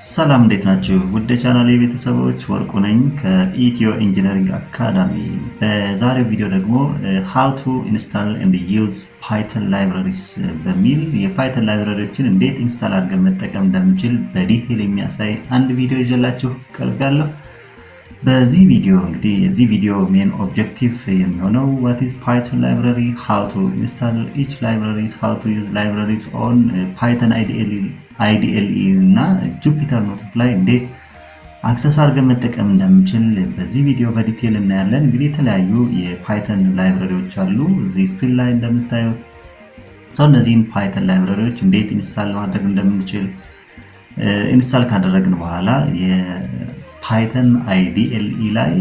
ሰላም እንዴት ናችሁ? ውድ ቻናሌ ቤተሰቦች ወርቁ ነኝ ከኢትዮ ኢንጂነሪንግ አካዳሚ። በዛሬው ቪዲዮ ደግሞ how to install and use Python libraries በሚል የፓይተን ላይብረሪዎችን እንዴት ኢንስታል አድርገን መጠቀም እንደምንችል በዲቴል የሚያሳይ አንድ ቪዲዮ ይዤላችሁ ቀርቤያለሁ። በዚህ ቪዲዮ እንግዲህ የዚህ ቪዲዮ ሜን ኦብጀክቲቭ የሚሆነው what is Python library, how to install each libraries, how to use libraries on Python IDLE እና ጁፒተር ኖትቡክ ላይ እንዴት አክሰስ አድርገን መጠቀም እንደምንችል በዚህ ቪዲዮ በዲቴል እናያለን። እንግዲህ የተለያዩ የፓይተን ላይብረሪዎች አሉ እዚህ ስክሪን ላይ እንደምታዩት። እነዚህን ፓይተን ላይብረሪዎች እንዴት ኢንስታል ማድረግ እንደምንችል ኢንስታል ካደረግን በኋላ የፓይተን IDLE ላይ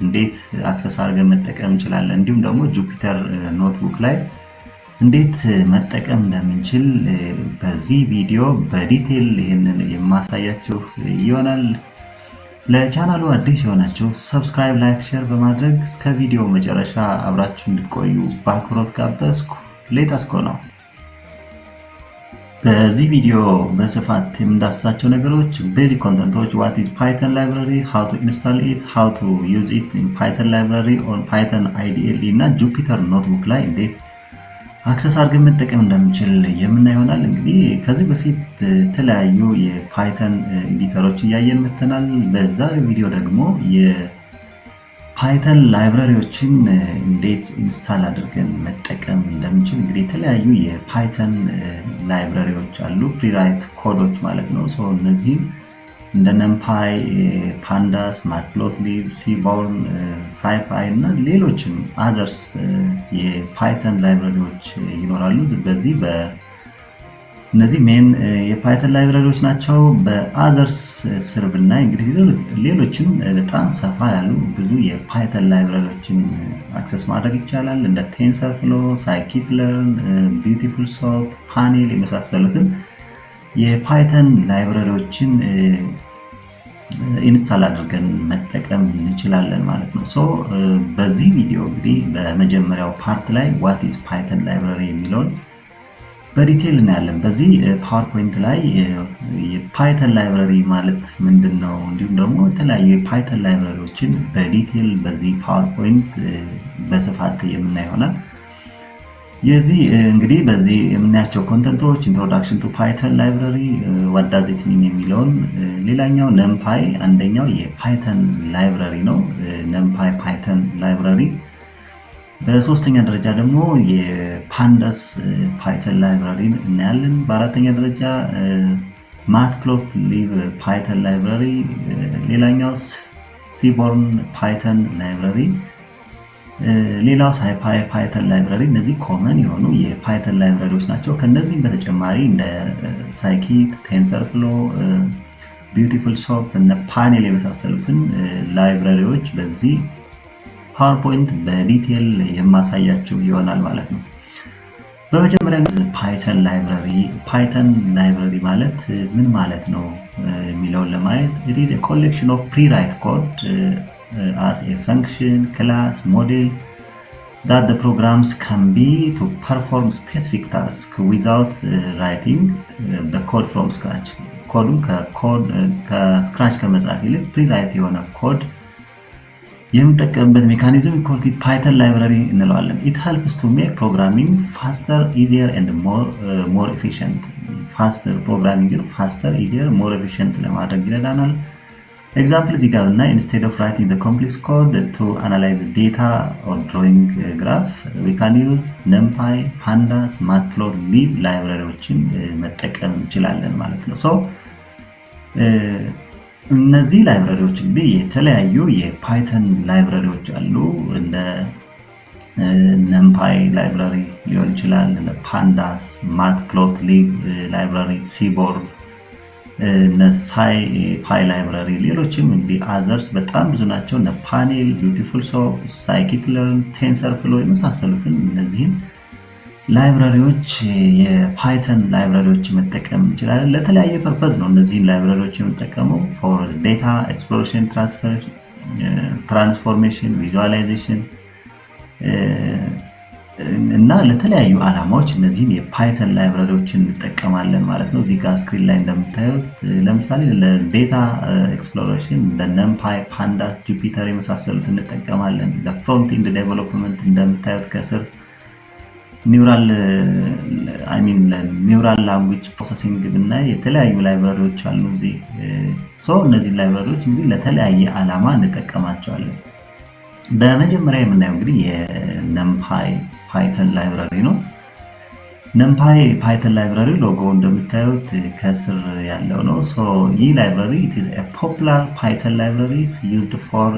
እንዴት አክሰስ አድርገን መጠቀም እንችላለን፣ እንዲሁም ደግሞ ጁፒተር ኖትቡክ ላይ እንዴት መጠቀም እንደምንችል በዚህ ቪዲዮ በዲቴል ይሄንን የማሳያችሁ ይሆናል። ለቻናሉ አዲስ የሆናችሁ ሰብስክራይብ፣ ላይክ፣ ሼር በማድረግ እስከ ቪዲዮ መጨረሻ አብራችሁ እንድትቆዩ በአክብሮት ጋበዝኩ። ሌትስ ጎ ነው። በዚህ ቪዲዮ በስፋት የምንዳስሳቸው ነገሮች ቤዚክ ኮንተንቶች what is Python library, how to install it, how to use it in Python library on Python IDLE እና ጁፒተር ኖትቡክ ላይ እንዴት አክሰስ አድርገን መጠቀም እንደምንችል የምናየው ይሆናል። እንግዲህ ከዚህ በፊት የተለያዩ የፓይተን ኤዲተሮች እያየን መተናል። በዛሬው ቪዲዮ ደግሞ የፓይተን ላይብረሪዎችን እንዴት ኢንስታል አድርገን መጠቀም እንደምንችል እንግዲህ የተለያዩ የፓይተን ላይብረሪዎች አሉ፣ ፕሪራይት ኮዶች ማለት ነው። እነዚህም እንደ ነምፓይ፣ ፓንዳስ፣ ማትፕሎትሊብ፣ ሲቦርን፣ ሳይፓይ እና ሌሎችም አዘርስ የፓይተን ላይብረሪዎች ይኖራሉ። እነዚህ ሜን የፓይተን ላይብረሪዎች ናቸው። በአዘርስ ስር ብናይ እንግዲህ ሌሎችም በጣም ሰፋ ያሉ ብዙ የፓይተን ላይብረሪዎችን አክሰስ ማድረግ ይቻላል። እንደ ቴንሰርፍሎ፣ ሳይኪትለርን፣ ቢዩቲፉልሶፍት፣ ፓኔል የመሳሰሉትን የፓይተን ላይብረሪዎችን ኢንስታል አድርገን መጠቀም እንችላለን ማለት ነው። በዚህ ቪዲዮ እንግዲህ በመጀመሪያው ፓርት ላይ what is Python library የሚለውን በዲቴል እናያለን። በዚህ ፓወርፖይንት ላይ የፓይተን ላይብረሪ ማለት ምንድን ነው፣ እንዲሁም ደግሞ የተለያዩ የፓይተን ላይብረሪዎችን በዲቴል በዚህ ፓወርፖይንት በስፋት የምናይ ይሆናል። የዚህ እንግዲህ በዚህ የምናያቸው ኮንተንቶች ኢንትሮዳክሽን ቱ ፓይተን ላይብረሪ what does it mean የሚለውን፣ ሌላኛው ነምፓይ አንደኛው የፓይተን ላይብረሪ ነው፣ ነምፓይ ፓይተን ላይብረሪ። በሶስተኛ ደረጃ ደግሞ የፓንዳስ ፓይተን ላይብረሪን እናያለን። በአራተኛ ደረጃ ማትፕሎትሊብ ፓይተን ላይብረሪ፣ ሌላኛው ሲቦርን ፓይተን ላይብረሪ፣ ሌላው ሳይፓይ ፓይተን ላይብረሪ። እነዚህ ኮመን የሆኑ የፓይተን ላይብረሪዎች ናቸው። ከነዚህም በተጨማሪ እንደ ሳይኪት፣ ቴንሰርፍሎ፣ ቢዩቲፉልሶፍት እና ፓኔል የመሳሰሉትን ላይብረሪዎች በዚህ ፓወርፖይንት በዲቴል የማሳያችሁ ይሆናል ማለት ነው። በመጀመሪያ ፓይተን ላይብረሪ ማለት ምን ማለት ነው የሚለውን ለማየት it is a collection of pre-write code as a function, class, model that the programs can be to perform specific tasks without writing the code from scratch. ኮዱን ከስክራች ከመጻፍ ይልቅ ፕሪራይት የሆነ ኮድ የምንጠቀምበት ሜካኒዝም ኮንክሪት ፓይተን ላይብረሪ እንለዋለን። it helps to make programming faster, easier and more efficient. faster, easier, more efficient ለማድረግ ይረዳናል። ኤግዛምፕል እዚህ ጋር ብናይ instead of writing the complex code to analyze the data or drawing graph we can use numpy, pandas, matplotlib ላይብረሪዎችን መጠቀም እንችላለን ማለት ነው። እነዚህ ላይብረሪዎች እንግዲህ የተለያዩ የፓይተን ላይብረሪዎች አሉ። እንደ numpy ላይብረሪ ሊሆን ይችላል፣ እንደ pandas፣ matplotlib ላይብረሪ፣ ሲቦርን፣ ሳይፓይ ላይብረሪ፣ ሌሎችም እንግዲህ አዘርስ በጣም ብዙ ናቸው። እነ ፓኔል፣ ቢዩቲፉልሶፍት፣ ሳይኪትለርን፣ ቴንሰርፍሎ የመሳሰሉትን እነዚህን ላይብረሪዎች የፓይተን ላይብረሪዎች መጠቀም እንችላለን። ለተለያየ ፐርፐዝ ነው እነዚህን ላይብረሪዎች የምንጠቀመው ፎር ዴታ ኤክስፕሎሬሽን፣ ትራንስፎርሜሽን፣ ቪዥዋላይዜሽን እና ለተለያዩ ዓላማዎች እነዚህን የፓይተን ላይብረሪዎችን እንጠቀማለን ማለት ነው። እዚህ ጋር ስክሪን ላይ እንደምታዩት ለምሳሌ ለዴታ ኤክስፕሎሬሽን እንደ NumPy፣ Pandas፣ Jupyter የመሳሰሉት እንጠቀማለን። ለፍሮንት ኤንድ ዴቨሎፕመንት እንደምታዩት ከስር ኒውራል ላንጉዌጅ ፕሮሰሲንግ ብናይ የተለያዩ ላይብራሪዎች አሉ እዚህ። እነዚህ ላይብራሪዎች እንግዲህ ለተለያየ ዓላማ እንጠቀማቸዋለን። በመጀመሪያ የምናየው እንግዲህ የNumPy ፓይተን ላይብራሪ ነው። NumPy ፓይተን ላይብራሪ ሎጎ እንደምታዩት ከስር ያለው ነው። ይህ ላይብራሪ it is a popular Python library used for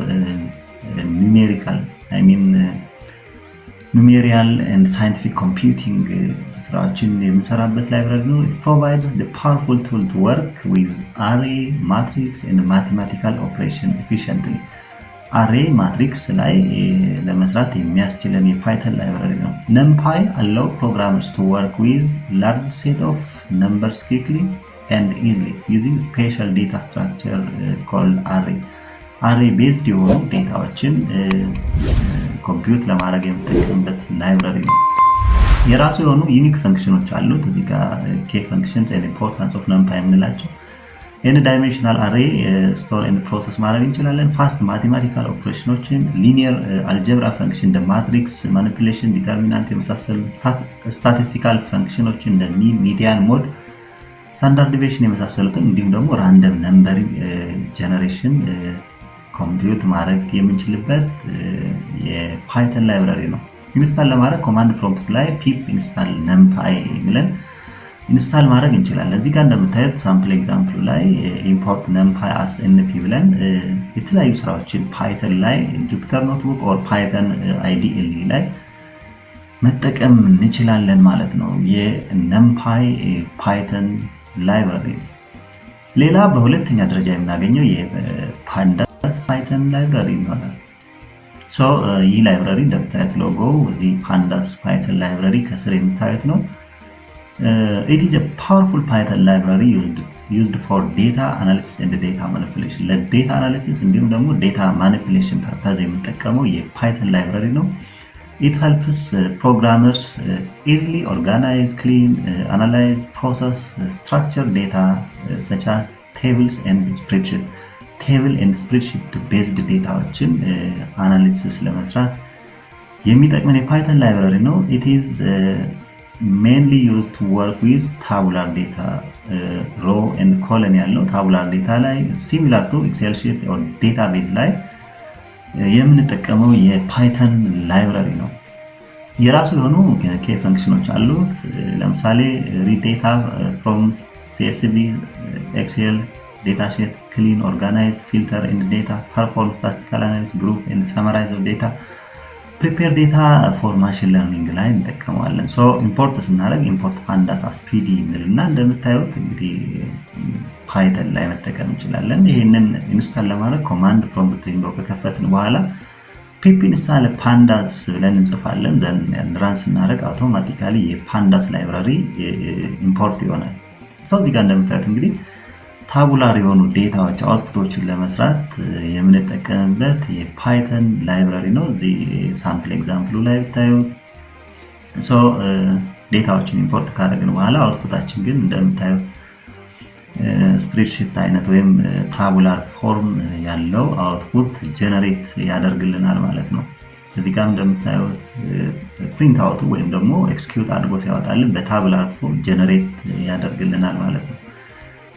ኑሜሪካል and scientific computing ስራዎችን የምንሰራበት ላይብራሪ ነው። it provides the powerful tool to work with array, matrix and mathematical operation efficiently. array matrix ላይ ለመስራት የሚያስችለን የፓይተን ላይብራሪ ነው። NumPy allow programmers to work with large set of numbers quickly and easily using special data structure called array. array based የሆኑ ዴታዎችን ኮምፒውት ለማድረግ የምንጠቀምበት ላይብራሪ ነው። የራሱ የሆኑ ዩኒክ ፈንክሽኖች አሉት። እዚህ ጋር key functions and importance of NumPy የምንላቸው n dimensional array store and process ማድረግ እንችላለን። ፋስት ማቴማቲካል ኦፕሬሽኖችን፣ ሊኒየር አልጀብራ ፈንክሽን እንደ ማትሪክስ ማኒፑሌሽን፣ ዲተርሚናንት የመሳሰሉ ስታቲስቲካል ፈንክሽኖችን እንደ ሚን፣ ሚዲያን፣ ሞድ፣ ስታንዳርድ ዲቪዬሽን የመሳሰሉትን እንዲሁም ደግሞ ራንደም ነምበር ጀነሬሽን ኮምፒውት ማድረግ የምንችልበት የፓይተን ላይብራሪ ነው። ኢንስታል ለማድረግ ኮማንድ ፕሮምፕት ላይ pip install numpy ብለን ኢንስታል ማድረግ እንችላለን። እዚህ ጋር እንደምታዩት ሳምፕል ኤግዛምፕሉ ላይ ኢምፖርት numpy as np ብለን የተለያዩ ስራዎችን ፓይተን ላይ ጁፒተር ኖትቡክ ኦር ፓይተን IDE ላይ መጠቀም እንችላለን ማለት ነው። የNumPy ፓይተን ላይብራሪ። ሌላ በሁለተኛ ደረጃ የምናገኘው የፓንዳስ ፓይተን ላይብራሪ ይሆናል። ይህ ላይብራሪ እንደምታዩት ሎጎ እዚህ ፓንዳስ ፓይተን ላይብራሪ ከስር የምታዩት ነው። It is a powerful Python library used for data analysis and data manipulation. ለዴታ አናሊሲስ እንዲሁም ደግሞ ዴታ ማኒፑሌሽን ፐርፐዝ የምንጠቀመው የፓይተን ላይብራሪ ነው። It helps programmers easily organize, clean, analyze, process, structure data such as tables and spreadsheet. ቴብል and spreadsheet based ዴታዎችን አናሊሲስ ለመስራት የሚጠቅመን የፓይተን ላይብራሪ ነው። It is mainly used to work with tabular data, row and column ያለው tabular data ላይ similar to excel sheet or database ላይ የምንጠቀመው የፓይተን ላይብራሪ ነው። የራሱ የሆኑ key functions አሉት። ለምሳሌ read data from CSV, Excel, data sheet, clean, organize, filter and data, perform statistical analysis, group and summarize the data, prepare data for machine learning ላይ እንጠቀመዋለን። ኢምፖርት ስናደርግ ኢምፖርት pandas as pd እንልና እንደምታዩት እንግዲህ ፓይተን ላይ መጠቀም እንችላለን። ይሄንን ኢንስታል ለማድረግ ኮማንድ ፕሮምፕት ዊንዶው ከከፈትን በኋላ pip install pandas ብለን እንጽፋለን። ዘን ራን ስናደርግ አውቶማቲካሊ የፓንዳስ ላይብራሪ ኢምፖርት ይሆናል። እዚህ ጋር እንደምታዩት እንግዲህ ታቡላር የሆኑ ዴታዎች አውትፑቶችን ለመስራት የምንጠቀምበት የፓይተን ላይብራሪ ነው። እዚህ ሳምፕል ኤግዛምፕሉ ላይ ብታዩ ዴታዎችን ኢምፖርት ካደረግን በኋላ አውትፑታችን ግን እንደምታዩት ስፕሬድሺት አይነት ወይም ታቡላር ፎርም ያለው አውትፑት ጀነሬት ያደርግልናል ማለት ነው። እዚህ ጋር እንደምታዩት ፕሪንት አውት ወይም ደግሞ ኤክስኪዩት አድርጎ ሲያወጣልን በታቡላር ፎርም ጀነሬት ያደርግልናል ማለት ነው።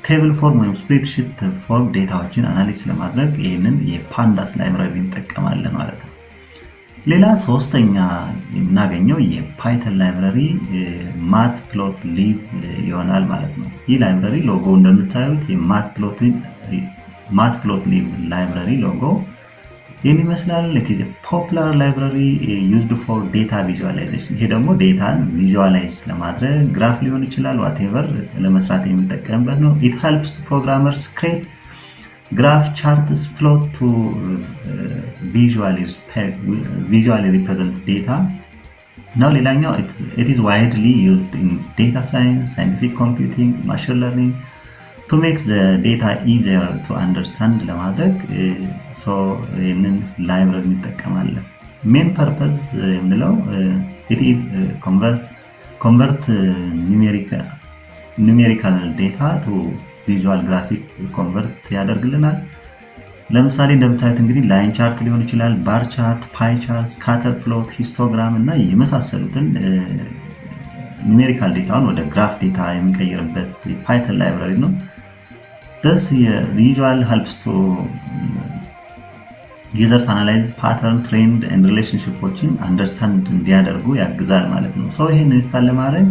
ቴብል ፎርም ወይም ስፕሬድሺት ፎርም ዴታዎችን አናሊሲስ ለማድረግ ይሄንን የፓንዳስ ላይብራሪ እንጠቀማለን ማለት ነው። ሌላ ሶስተኛ የምናገኘው የፓይተን ላይብራሪ matplotlib ይሆናል ማለት ነው። ይህ ላይብራሪ ሎጎ እንደምታዩት matplotlib ላይብራሪ ሎጎ ይህን ይመስላል። it is a popular library used for data visualization. ይሄ ደግሞ ዴታን ቪዥዋላይዝ ለማድረግ ግራፍ ሊሆን ይችላል whatever ለመስራት የምንጠቀምበት ነው። it helps programmers create graph charts, plot to visually represent data. Now ሌላኛው it is widely used in data science, scientific computing, machine learning to make the data easier to understand ለማድረግ ይህንን ላይብራሪ እንጠቀማለን። ሜን ፐርፐዝ የምንለው it is convert numerical data to ቪዥዋል ግራፊክ ኮንቨርት ያደርግልናል። ለምሳሌ እንደምታዩት እንግዲህ ላይን ቻርት ሊሆን ይችላል፣ ባር ቻርት፣ ፓይ ቻርት፣ ስካተር ፕሎት፣ ሂስቶግራም እና የመሳሰሉትን ኑሜሪካል ዴታውን ወደ ግራፍ ዴታ የሚቀይርበት ፓይተን ላይብራሪ ነው። Thus the usual helps to users analyze pattern, trend and relationshipዎችን አንደርስታንድ እንዲያደርጉ ያግዛል ማለት ነው። ሶ ይሄን ኢንስታል ለማድረግ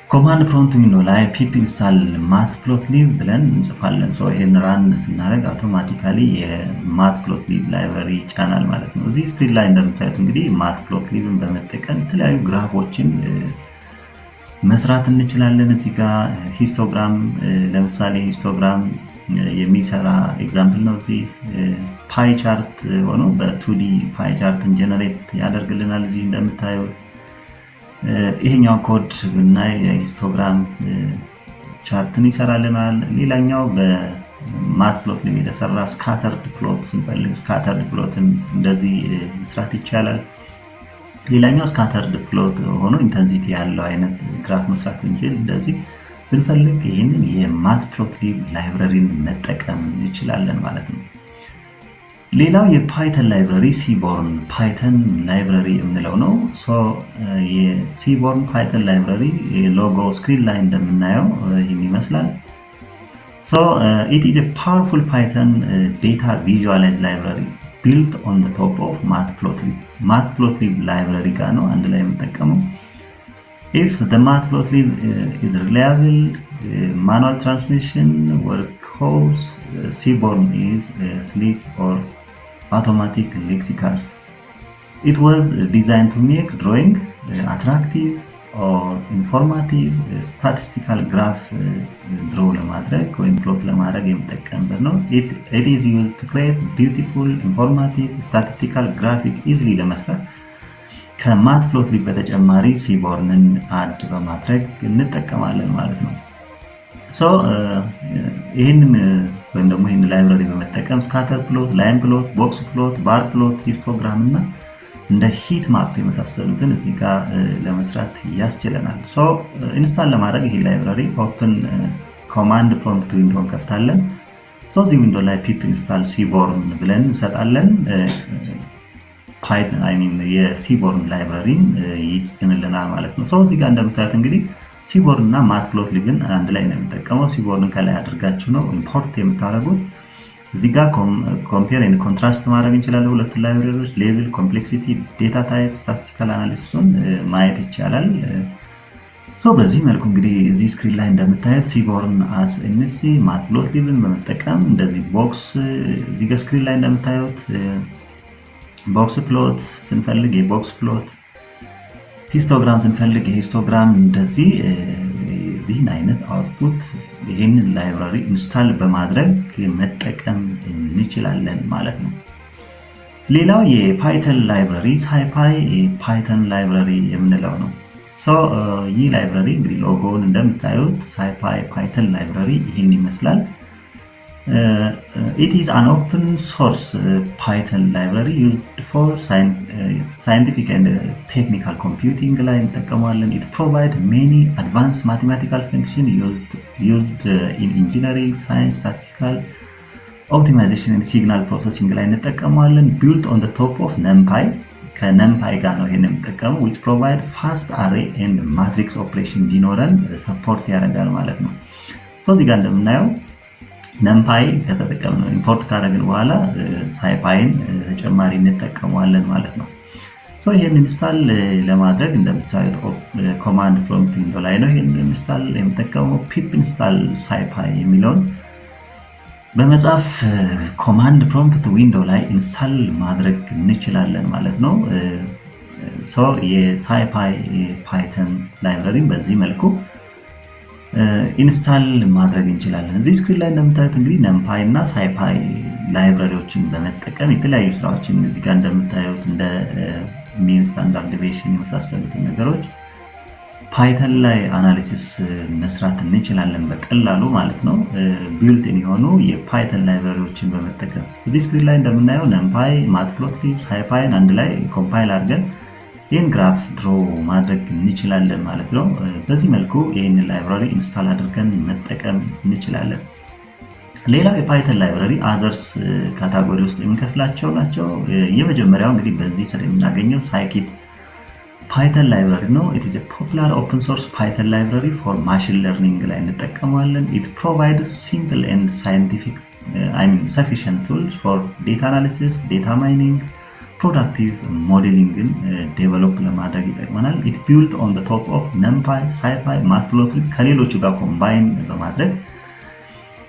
ኮማንድ ፕሮምፕት ዊንዶው ላይ pip install matplotlib ብለን እንጽፋለን። ሶ ይሄን ራን ስናደርግ አውቶማቲካሊ የmatplotlib ላይብራሪ ይጫናል ማለት ነው። እዚህ ስክሪን ላይ እንደምታዩት እንግዲህ matplotlibን በመጠቀም የተለያዩ ግራፎችን መስራት እንችላለን። እዚህ ጋር ሂስቶግራም ለምሳሌ ሂስቶግራም የሚሰራ ኤግዛምፕል ነው። እዚህ ፓይ ቻርት ሆኖ በ2D ፓይ ቻርትን ጀነሬት ያደርግልናል። እዚህ እንደምታዩት ይሄኛው ኮድ ብናይ ሂስቶግራም ቻርትን ይሰራልናል። ሌላኛው በማትፕሎትሊብ የተሰራ ስካተርድ ፕሎት ስንፈልግ ስካተርድ ፕሎትን እንደዚህ መስራት ይቻላል። ሌላኛው ስካተርድ ፕሎት ሆኖ ኢንተንሲቲ ያለው አይነት ግራፍ መስራት እንችል እንደዚህ ብንፈልግ ይህንን የማትፕሎትሊብ ላይብራሪን መጠቀም እንችላለን ማለት ነው። ሌላው የፓይተን ላይብራሪ ሲቦርን ፓይተን ላይብራሪ የምንለው ነው። ሶ የሲቦርን ፓይተን ላይብራሪ ሎጎ ስክሪን ላይ እንደምናየው ይህን ይመስላል። ሶ ኢት ኢዝ ኤ ፓወርፉል ፓይተን ዴታ ቪዥዋላይዝ ላይብራሪ built on the top of matplotlib. matplotlib library ጋር ነው አንድ ላይ የምንጠቀመው። if the matplotlib is reliable manual transmission workhorse, seaborn is sleek or automatic lexicals. It was designed to make drawing attractive or informative statistical graph draw ለማድረግ ወይም ፕሎት ለማድረግ የምጠቀምበት ነው። it is used to create beautiful informative statistical graphic easily ለመስራት ከማትፕሎትሊብ በተጨማሪ ሲቦርንን አድ በማድረግ እንጠቀማለን ማለት ነው። ሶ ይህንን ወይም ደግሞ ይህንን ላይብራሪ በመጠቀም ስካተር ፕሎት፣ ላይን ፕሎት፣ ቦክስ ፕሎት፣ ባር ፕሎት፣ ሂስቶግራም እና እንደ ሂት ማፕ የመሳሰሉትን እዚህ ጋር ለመስራት ያስችለናል። ሶ ኢንስታል ለማድረግ ይሄ ላይብራሪ ኦፕን ኮማንድ ፕሮምፕት ዊንዶውን ከፍታለን። ሶ እዚህ ዊንዶ ላይ pip install seaborn ብለን እንሰጣለን። ፓይተን የሲቦርን ላይብራሪን ይጭንልናል ማለት ነው። ሶ እዚህ ጋር እንደምታዩት እንግዲህ ሲቦርን እና ማትፕሎትሊብን አንድ ላይ ነው የምንጠቀመው። ሲቦርን ከላይ አድርጋችሁ ነው ኢምፖርት የምታደርጉት። እዚህ ጋር ኮምፔር ኤንድ ኮንትራስት ማድረግ እንችላለን ሁለቱን ላይብራሪዎች። ሌቭል፣ ኮምፕሌክሲቲ፣ ዴታ ታይፕ፣ ስታቲስቲካል አናሊሲሱን ማየት ይቻላል። ሶ በዚህ መልኩ እንግዲህ እዚህ ስክሪን ላይ እንደምታዩት ሲቦርን አስ ኤንሲ ማትፕሎትሊብን በመጠቀም እንደዚህ ቦክስ እዚህ ጋር ስክሪን ላይ እንደምታዩት ቦክስ ፕሎት ስንፈልግ የቦክስ ፕሎት፣ ሂስቶግራም ስንፈልግ የሂስቶግራም እንደዚህ እዚህን አይነት አውትፑት ይህንን ላይብራሪ ኢንስታል በማድረግ መጠቀም እንችላለን ማለት ነው። ሌላው የፓይተን ላይብራሪ ሳይፓይ ፓይተን ላይብራሪ የምንለው ነው። ሶ ይህ ላይብራሪ እንግዲህ ሎጎውን እንደምታዩት ሳይፓይ ፓይተን ላይብራሪ ይህን ይመስላል። it is an open source Python library used for scientific and technical computing ላይ እንጠቀማለን። it provides many advanced mathematical functions used in engineering, science, statistical optimization and signal processing ላይ እንጠቀማለን። built on the top of NumPy ከNumPy ጋር ነው ይሄን የምንጠቀመው which provide fast array and matrix operation እንዲኖረን ሰፖርት ያደርጋል ማለት ነው። ሶ እዚህ ጋር እንደምናየው NumPy ከተጠቀምነው ኢምፖርት ካደረግን በኋላ ሳይፓይን ተጨማሪ እንጠቀመዋለን ማለት ነው። ሶ ይሄን ኢንስታል ለማድረግ እንደምታዩት ኮማንድ ፕሮምፕት ዊንዶ ላይ ነው ይሄን ኢንስታል የምጠቀመው። pip install scipy የሚለውን በመጻፍ ኮማንድ ፕሮምፕት ዊንዶ ላይ ኢንስታል ማድረግ እንችላለን ማለት ነው። ሶ የስcipy ፓይተን ላይብራሪን በዚህ መልኩ ኢንስታል ማድረግ እንችላለን። እዚህ ስክሪን ላይ እንደምታዩት እንግዲህ NumPy እና scipy ላይብራሪዎችን በመጠቀም የተለያዩ ስራዎችን እዚህ ጋር እንደምታዩት እንደ ሚን ስታንዳርድ ዲቪዬሽን የመሳሰሉት ነገሮች ፓይተን ላይ አናሊሲስ መስራት እንችላለን በቀላሉ ማለት ነው። ቢልት-ኢን የሆኑ የፓይተን ላይብራሪዎችን በመጠቀም እዚህ ስክሪን ላይ እንደምናየው NumPy፣ matplotlib፣ scipyን አንድ ላይ ኮምፓይል አድርገን ይህን ግራፍ ድሮ ማድረግ እንችላለን ማለት ነው። በዚህ መልኩ ይህን ላይብራሪ ኢንስታል አድርገን መጠቀም እንችላለን። ሌላው የፓይተን ላይብራሪ አዘርስ ካታጎሪ ውስጥ የምንከፍላቸው ናቸው። የመጀመሪያው እንግዲህ በዚህ ስር የምናገኘው ሳይኪት ፓይተን ላይብራሪ ነው። ኢት ኢዝ ኤ ፖፑላር ኦፕን ሶርስ ፓይተን ላይብራሪ ፎር ማሽን ለርኒንግ ላይ እንጠቀመዋለን። ኢት ፕሮቫይድስ ሲምፕል ኤንድ ሳይንቲፊክ ሰፊሽንት ቱልስ ፎር ዴታ አናሊሲስ፣ ዴታ ማይኒንግ፣ ፕሮዳክቲቭ ሞዴሊንግን ዴቨሎፕ ለማድረግ ይጠቅመናል። ኢት ቢልድ ኦን ቶፕ ኦፍ ነምፓይ፣ ሳይፓይ፣ ማትፕሎትሊብ ከሌሎቹ ጋር ኮምባይን በማድረግ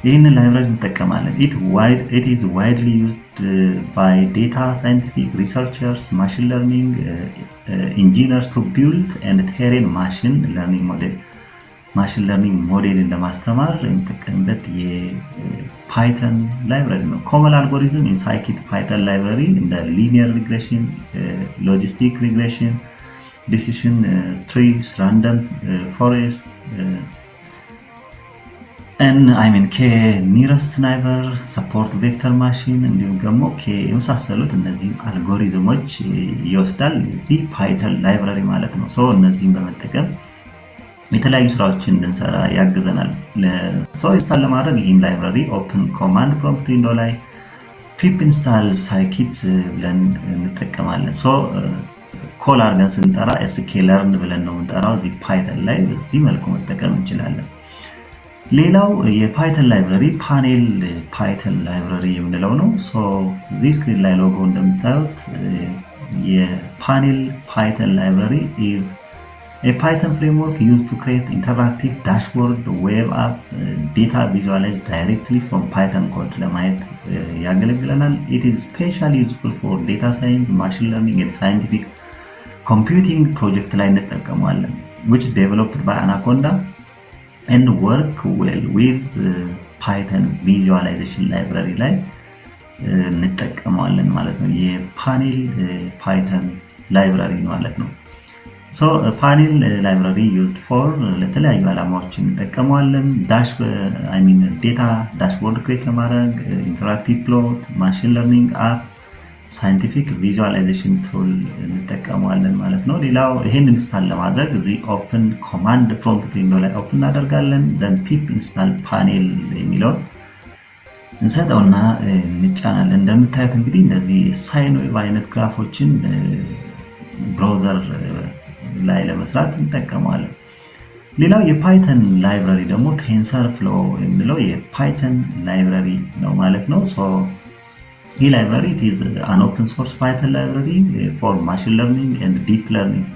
ይህንን ላይብራሪ እንጠቀማለን። ኢት ኢዝ ዋይድሊ ዩዝድ ባይ ዴታ ሳይንቲፊክ ሪሰርቸርስ፣ ማሽን ለርኒንግ ኢንጂነርስ ቱ ቢልድ ኤንድ ትሬን ማሽን ለርኒንግ ሞዴልን ለማስተማር የምንጠቀምበት የፓይተን ላይብራሪ ነው። ኮመን አልጎሪዝም ኢን ሳይኪት ፓይተን ላይብራሪ እንደ ሊኒየር ሪግሬሽን፣ ሎጂስቲክ ሪግሬሽን፣ ዲሲሽን ትሪስ፣ ራንደም ፎሬስት ከኒረስት ናይበር ሰፖርት ቬክተር ማሽን እንዲሁም ደግሞ የመሳሰሉት እነዚህ አልጎሪዝሞች ይወስዳል እዚህ ፓይተን ላይብራሪ ማለት ነው። እነዚህን በመጠቀም የተለያዩ ስራዎችን እንድንሰራ ያግዘናል። ኢንስታል ለማድረግ ይህን ላይብራሪ ኦፕን ኮማንድ ፕሮምፕት ዊንዶ ላይ ፒፕ ኢንስታል ሳይኪት ብለን እንጠቀማለን። ኮል አድርገን ስንጠራ sklearn ብለን ነው የምንጠራው እዚህ ፓይተን ላይ። በዚህ መልኩ መጠቀም እንችላለን። ሌላው የፓይተን ላይብራሪ ፓኔል ፓይተን ላይብራሪ የምንለው ነው። እዚህ ስክሪን ላይ ሎጎ እንደምታዩት የፓኔል ፓይተን ላይብራሪ ኢዝ a Python framework used to create interactive dashboard, web app, data visualized directly from Python code ለማየት ያገለግለናል። It is especially useful for data science, machine learning and scientific computing project ላይ እንጠቀመዋለን, which is developed by Anaconda and work well with Python visualization library ላይ እንጠቀመዋለን ማለት ነው። የፓኔል ፓይተን ላይብራሪ ማለት ነው። ፓኔል ላይብራሪ ዩዝድ ፎር ለተለያዩ ዓላማዎች እንጠቀመዋለን። ዴታ ዳሽቦርድ ክሬት ለማድረግ፣ ኢንተራክቲቭ ፕሎት፣ ማሽን ለርኒንግ አፕ፣ ሳይንቲፊክ ቪዥዋላይዜሽን ቱል እንጠቀመዋለን ማለት ነው። ሌላው ይሄን ኢንስታል ለማድረግ እዚህ ኦፕን ኮማንድ ፕሮምፕት ዊንዶ ላይ ኦፕን እናደርጋለን። ዘን ፒፕ ኢንስታል ፓኔል የሚለውን እንሰጠውና እንጫናለን። እንደምታዩት እንግዲህ እነዚህ ሳይን ዌቭ አይነት ግራፎችን ብራውዘር ላይ ለመስራት እንጠቀመዋለን። ሌላው የፓይተን ላይብራሪ ደግሞ ቴንሰር ፍሎ የሚለው የፓይተን ላይብራሪ ነው ማለት ነው። ይህ ላይብራሪ it is an open source Python library for machine learning and deep learning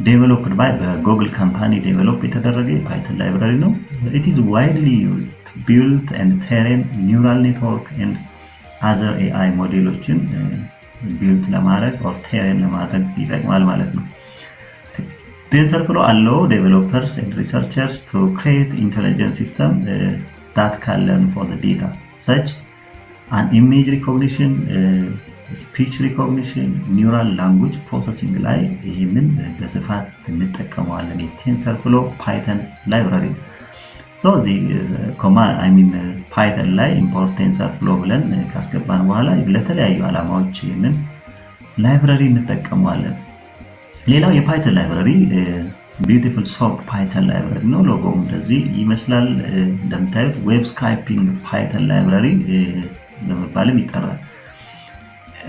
developed by በጉግል ካምፓኒ ዴቨሎፕ የተደረገ የፓይተን ላይብራሪ ነው። it is widely used to build and train neural network and other AI ሞዴሎችን ቢልድ ለማድረግ or train ለማድረግ ይጠቅማል ማለት ነው። TensorFlow allow developers and researchers to create intelligent system that can learn for the data, such an image recognition, speech recognition, neural language processing ላይ ይህንን በስፋት እንጠቀመዋለን የTensorFlow ፓይተን ላይብራሪ። እዚህ ፓይተን ላይ ኢምፖርት TensorFlow ብለን ካስገባን በኋላ ለተለያዩ ዓላማዎች ይህንን ላይብራሪ እንጠቀመዋለን። ሌላው የፓይተን ላይብራሪ ቢዩቲፉል ሶፕ ፓይተን ላይብራሪ ነው። ሎጎው እንደዚህ ይመስላል። እንደምታዩት ዌብ ስክራፒንግ ፓይተን ላይብራሪ በመባልም ይጠራል።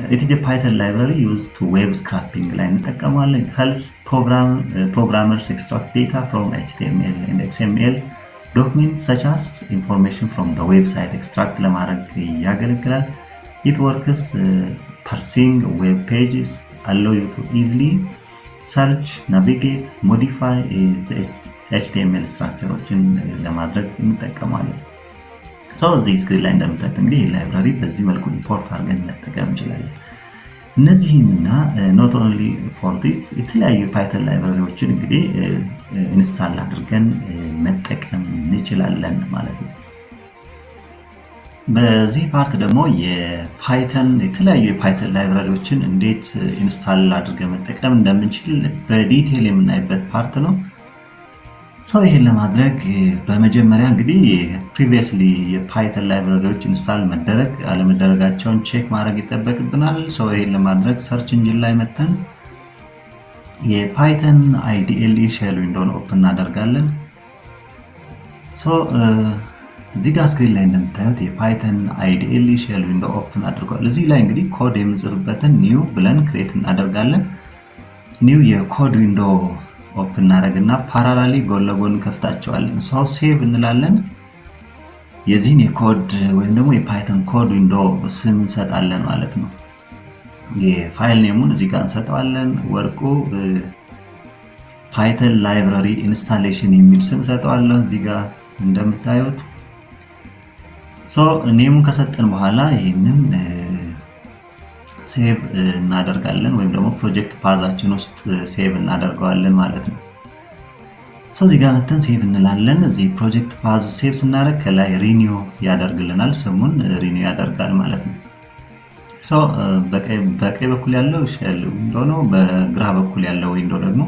it is a Python library used to web scraping ላይ እንጠቀማለን። it helps programmers extract data from HTML and XML documents such as information from the website extract ለማድረግ ያገለግላል። it works parsing web pages, allow you to easily search, navigate, modify HTML structureዎችን ለማድረግ እንጠቀማለን። እዚህ ስክሪን ላይ እንደምታዩት እንግዲህ ላይብራሪ በዚህ መልኩ ኢምፖርት አድርገን መጠቀም እንችላለን። እነዚህና not only for this የተለያዩ ፓይተን ላይብራሪዎችን እንግዲህ ኢንስታል አድርገን መጠቀም እንችላለን ማለት ነው። በዚህ ፓርት ደግሞ የተለያዩ የፓይተን ላይብራሪዎችን እንዴት ኢንስታል አድርገን መጠቀም እንደምንችል በዲቴል የምናይበት ፓርት ነው። ይሄን ለማድረግ በመጀመሪያ እንግዲህ ፕሪቪየስሊ የፓይተን ላይብራሪዎች ኢንስታል መደረግ አለመደረጋቸውን ቼክ ማድረግ ይጠበቅብናል። ይሄን ለማድረግ ሰርች ኢንጂን ላይ መተን የፓይተን IDLE ሼል ዊንዶውን ኦፕን እናደርጋለን። እዚህ ጋር ስክሪን ላይ እንደምታዩት የፓይተን IDLE ሼል ዊንዶ ኦፕን አድርጓል። እዚህ ላይ እንግዲህ ኮድ የምንጽፍበትን ኒው ብለን ክሬት እናደርጋለን። ኒው የኮድ ዊንዶ ኦፕን እናደርግና ፓራላሊ ጎን ለጎን ከፍታቸዋለን። ሴቭ እንላለን። የዚህን የኮድ ወይም ደግሞ የፓይተን ኮድ ዊንዶ ስም እንሰጣለን ማለት ነው። የፋይል ኔሙን እዚህ ጋር እንሰጠዋለን። ወርቁ ፓይተን ላይብራሪ ኢንስታሌሽን የሚል ስም ሰጠዋለሁ እዚህ ጋር እንደምታዩት። ኔሙን ከሰጠን በኋላ ይህንን ሴቭ እናደርጋለን ወይም ደግሞ ፕሮጀክት ፓዛችን ውስጥ ሴቭ እናደርገዋለን ማለት ነው። እዚህ ጋር መተን ሴቭ እንላለን። እዚህ ፕሮጀክት ፓዝ ሴቭ ስናደርግ ከላይ ሪኒው ያደርግልናል፣ ስሙን ሪኒው ያደርጋል ማለት ነው። በቀኝ በኩል ያለው ሼል ዊንዶ ነው። በግራ በኩል ያለው ዊንዶ ደግሞ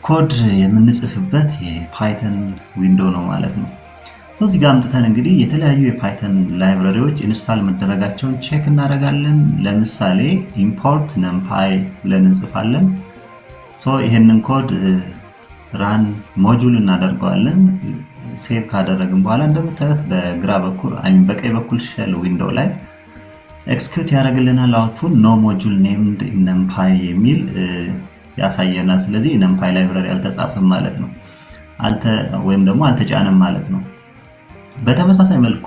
ኮድ የምንጽፍበት የፓይተን ዊንዶ ነው ማለት ነው። እዚህ ጋር አምጥተን እንግዲህ የተለያዩ የፓይተን ላይብራሪዎች ኢንስታል መደረጋቸውን ቼክ እናደርጋለን። ለምሳሌ ኢምፖርት ነምፓይ ብለን እንጽፋለን። ይሄንን ኮድ ራን ሞጁል እናደርገዋለን። ሴቭ ካደረግን በኋላ እንደምታዩት በግራ በኩል በቀኝ በኩል ሼል ዊንዶ ላይ ኤክስኪዩት ያደርግልናል። አውትፑት ኖ ሞጁል ኔምድ ነምፓይ የሚል ያሳየናል። ስለዚህ ነምፓይ ላይብራሪ አልተጻፈም ማለት ነው፣ ወይም ደግሞ አልተጫነም ማለት ነው። በተመሳሳይ መልኩ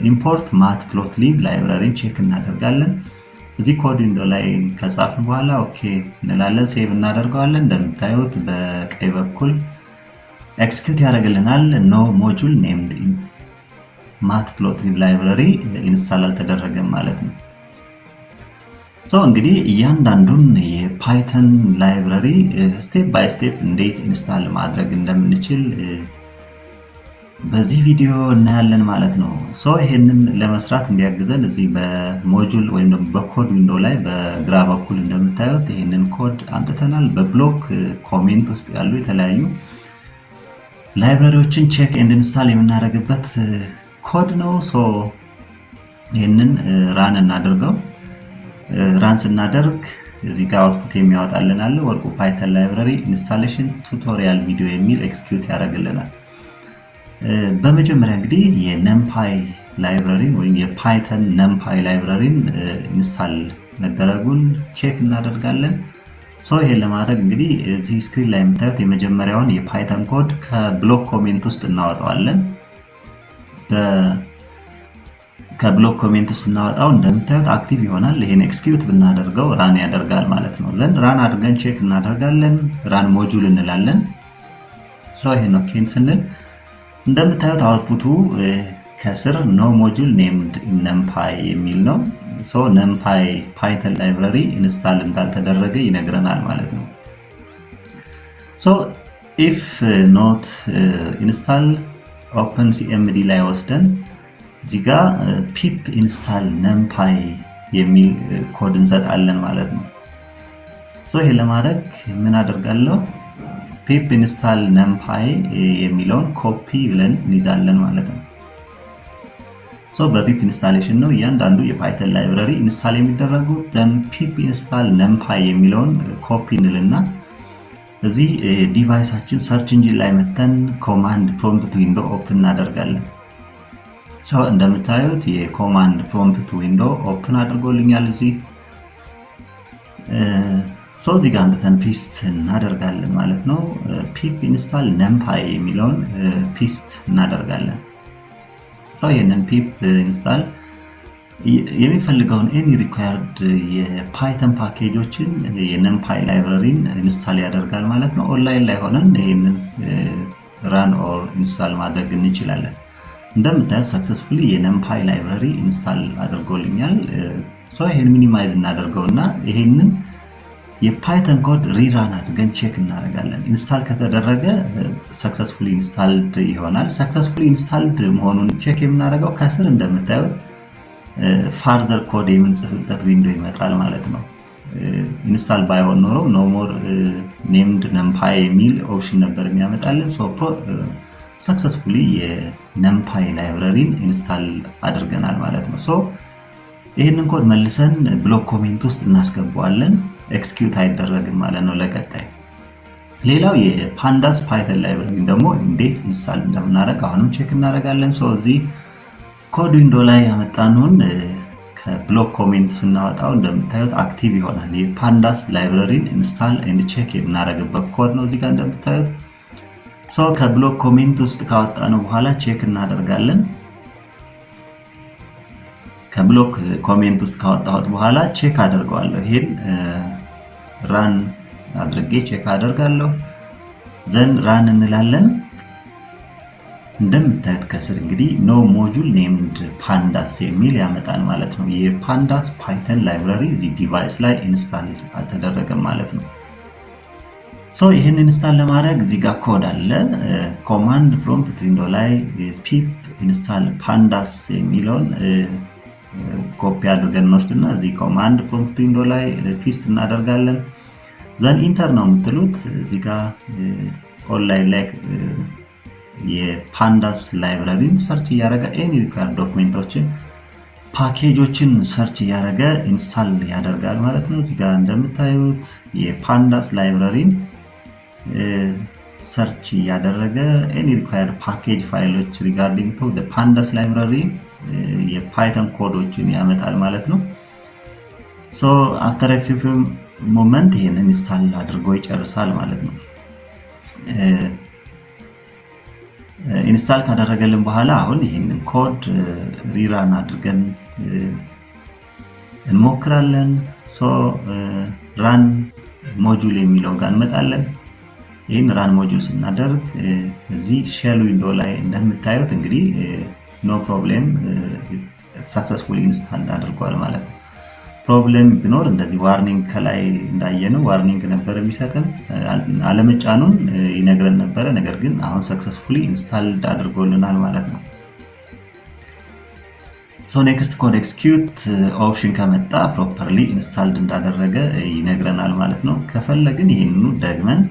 ኢምፖርት ማትፕሎትሊብ ላይብራሪን ቼክ እናደርጋለን። እዚህ ኮድ ዊንዶ ላይ ከጻፍን በኋላ ኦኬ እንላለን፣ ሴቭ እናደርገዋለን። እንደምታዩት በቀኝ በኩል ኤክስኪዩት ያደርግልናል። ኖ ሞጁል ኔምድ ማትፕሎትሊብ ላይብራሪ ኢንስታል አልተደረገም ማለት ነው። እንግዲህ እያንዳንዱን የፓይተን ላይብራሪ ስቴፕ ባይ ስቴፕ እንዴት ኢንስታል ማድረግ እንደምንችል በዚህ ቪዲዮ እናያለን ማለት ነው። ይሄንን ለመስራት እንዲያግዘን እዚህ በሞጁል ወይም ደግሞ በኮድ ዊንዶ ላይ በግራ በኩል እንደምታዩት ይሄንን ኮድ አምጥተናል። በብሎክ ኮሜንት ውስጥ ያሉ የተለያዩ ላይብራሪዎችን ቼክ ኤንድ ኢንስታል የምናደርግበት ኮድ ነው። ይሄንን ራን እናደርገው። ራን ስናደርግ እዚህ ጋር አውትፑት የሚያወጣልን አለ። ወርቁ ፓይተን ላይብራሪ ኢንስታሌሽን ቱቶሪያል ቪዲዮ የሚል ኤክስኪዩት ያደርግልናል። በመጀመሪያ እንግዲህ የነምፓይ ላይብራሪን ወይም የፓይተን ነምፓይ ላይብራሪን ኢንስታል መደረጉን ቼክ እናደርጋለን። ይሄን ለማድረግ እንግዲህ እዚህ ስክሪን ላይ የምታዩት የመጀመሪያውን የፓይተን ኮድ ከብሎክ ኮሜንት ውስጥ እናወጣዋለን። ከብሎክ ኮሜንት ውስጥ እናወጣው እንደምታዩት አክቲቭ ይሆናል። ይሄን ኤክስኪዩት ብናደርገው ራን ያደርጋል ማለት ነው። ዘንድ ራን አድርገን ቼክ እናደርጋለን። ራን ሞጁል እንላለን። ይሄን ኦኬን ስንል እንደምታዩት አውትፑቱ ከስር ኖ ሞጁል ኔምድ ነምፓይ የሚል ነው። ነምፓይ ፓይተን ላይብራሪ ኢንስታል እንዳልተደረገ ይነግረናል ማለት ነው። ኢፍ ኖት ኢንስታል ኦፕን ሲኤምዲ ላይ ወስደን እዚህ ጋር ፒፕ ኢንስታል ነምፓይ የሚል ኮድ እንሰጣለን ማለት ነው። ይሄን ለማድረግ ምን አደርጋለሁ? ፒፕ ኢንስታል ነምፓይ የሚለውን ኮፒ ብለን እንይዛለን ማለት ነው። በፒፕ ኢንስታሌሽን ነው እያንዳንዱ የፓይተን ላይብራሪ ኢንስታል የሚደረጉት። ዘን ፒፕ ኢንስታል ነምፓይ የሚለውን ኮፒ እንልና እዚህ ዲቫይሳችን ሰርች ኢንጂን ላይ መተን ኮማንድ ፕሮምፕት ዊንዶ ኦፕን እናደርጋለን። እንደምታዩት የኮማንድ ፕሮምፕት ዊንዶ ኦፕን አድርጎልኛል። እዚህ ጋር አምጥተን ፒስት እናደርጋለን ማለት ነው። ፒፕ ኢንስታል ነምፓይ የሚለውን ፒስት እናደርጋለን። ይህንን ፒፕ ኢንስታል የሚፈልገውን ኤኒ ሪኳየርድ የፓይተን ፓኬጆችን የነምፓይ ላይብራሪን ኢንስታል ያደርጋል ማለት ነው። ኦንላይን ላይ ሆነን ይህንን ራን ኦር ኢንስታል ማድረግ እንችላለን። እንደምታዩት ሰክሰስፉሊ የነምፓይ ላይብራሪ ኢንስታል አድርጎልኛል። ይሄን ሚኒማይዝ እናደርገውና ይሄንን የፓይተን ኮድ ሪራን አድርገን ቼክ እናደርጋለን። ኢንስታል ከተደረገ ሰክሰስፉሊ ኢንስታልድ ይሆናል። ሰክሰስፉሊ ኢንስታልድ መሆኑን ቼክ የምናደርገው ከስር እንደምታዩት ፋርዘር ኮድ የምንጽፍበት ዊንዶ ይመጣል ማለት ነው። ኢንስታል ባይሆን ኖሮ ኖ ሞር ኔምድ ነምፓይ የሚል ኦፕሽን ነበር የሚያመጣልን። ሰክሰስፉሊ የነምፓይ ላይብራሪን ኢንስታል አድርገናል ማለት ነው። ይህንን ኮድ መልሰን ብሎክ ኮሜንት ውስጥ እናስገባዋለን። ኤክስኪዩት አይደረግም ማለት ነው ለቀጣይ። ሌላው የፓንዳስ ፓይተን ላይብረሪ ደግሞ እንዴት ኢንስታል እንደምናደርግ አሁንም ቼክ እናደርጋለን። እዚህ ኮድ ዊንዶ ላይ ያመጣነውን ከብሎክ ኮሜንት ስናወጣው እንደምታዩት አክቲቭ ይሆናል። የፓንዳስ ላይብረሪን ኢንስታል ኤንድ ቼክ የምናደርግበት ኮድ ነው እዚህ ጋር እንደምታዩት። ከብሎክ ኮሜንት ውስጥ ካወጣነው በኋላ ቼክ እናደርጋለን። ከብሎክ ኮሜንት ውስጥ ካወጣሁት በኋላ ቼክ አደርገዋለሁ። ይሄን ራን አድርጌ ቼክ አደርጋለሁ። ዘን ራን እንላለን። እንደምታዩት ከስር እንግዲህ ኖ ሞጁል ኔምድ ፓንዳስ የሚል ያመጣል ማለት ነው። የፓንዳስ ፓይተን ላይብረሪ እዚህ ዲቫይስ ላይ ኢንስታል አልተደረገም ማለት ነው። ይህን ኢንስታል ለማድረግ እዚህ ጋር ኮድ አለ። ኮማንድ ፕሮምፕት ዊንዶ ላይ ፒፕ ኢንስታል ፓንዳስ የሚለውን ኮፒ አድርገን እንወስድና እዚህ ኮማንድ ፕሮምፕት ዊንዶ ላይ ፔስት እናደርጋለን። ዘን ኢንተር ነው የምትሉት። እዚህ ጋር ኦንላይን ላይ የፓንዳስ ላይብረሪን ሰርች እያደረገ ኤኒ ሪኳየርድ ዶክሜንቶችን ፓኬጆችን ሰርች እያደረገ ኢንስታል ያደርጋል ማለት ነው። እዚህ ጋር እንደምታዩት የፓንዳስ ላይብረሪን ሰርች እያደረገ ኤኒ ሪኳየርድ ፓኬጅ ፋይሎች ሪጋርዲንግ ቱ ፓንዳስ ላይብረሪ የፓይተን ኮዶችን ያመጣል ማለት ነው። አፍተር ፊው ሞመንት ይሄንን ኢንስታል አድርጎ ይጨርሳል ማለት ነው። ኢንስታል ካደረገልን በኋላ አሁን ይሄንን ኮድ ሪራን አድርገን እንሞክራለን። ራን ሞጁል የሚለው ጋር እንመጣለን። ይህን ራን ሞጁል ስናደርግ እዚህ ሼል ዊንዶ ላይ እንደምታዩት እንግዲህ ኖ ፕሮብሌም ሰክሰስፉሊ ኢንስታል አድርጓል ማለት ነው። ፕሮብሌም ቢኖር እንደዚህ ዋርኒንግ ከላይ እንዳየነው ዋርኒንግ ነበር የሚሰጠን፣ አለመጫኑን ይነግረን ነበረ። ነገር ግን አሁን ሰክሰስፉሊ ኢንስታል አድርጎልናል ማለት ነው። ኔክስት ኮድ ኤክስኪዩት ኦፕሽን ከመጣ ፕሮፐርሊ ኢንስታልድ እንዳደረገ ይነግረናል ማለት ነው። ከፈለግን ይህንኑ ደግመን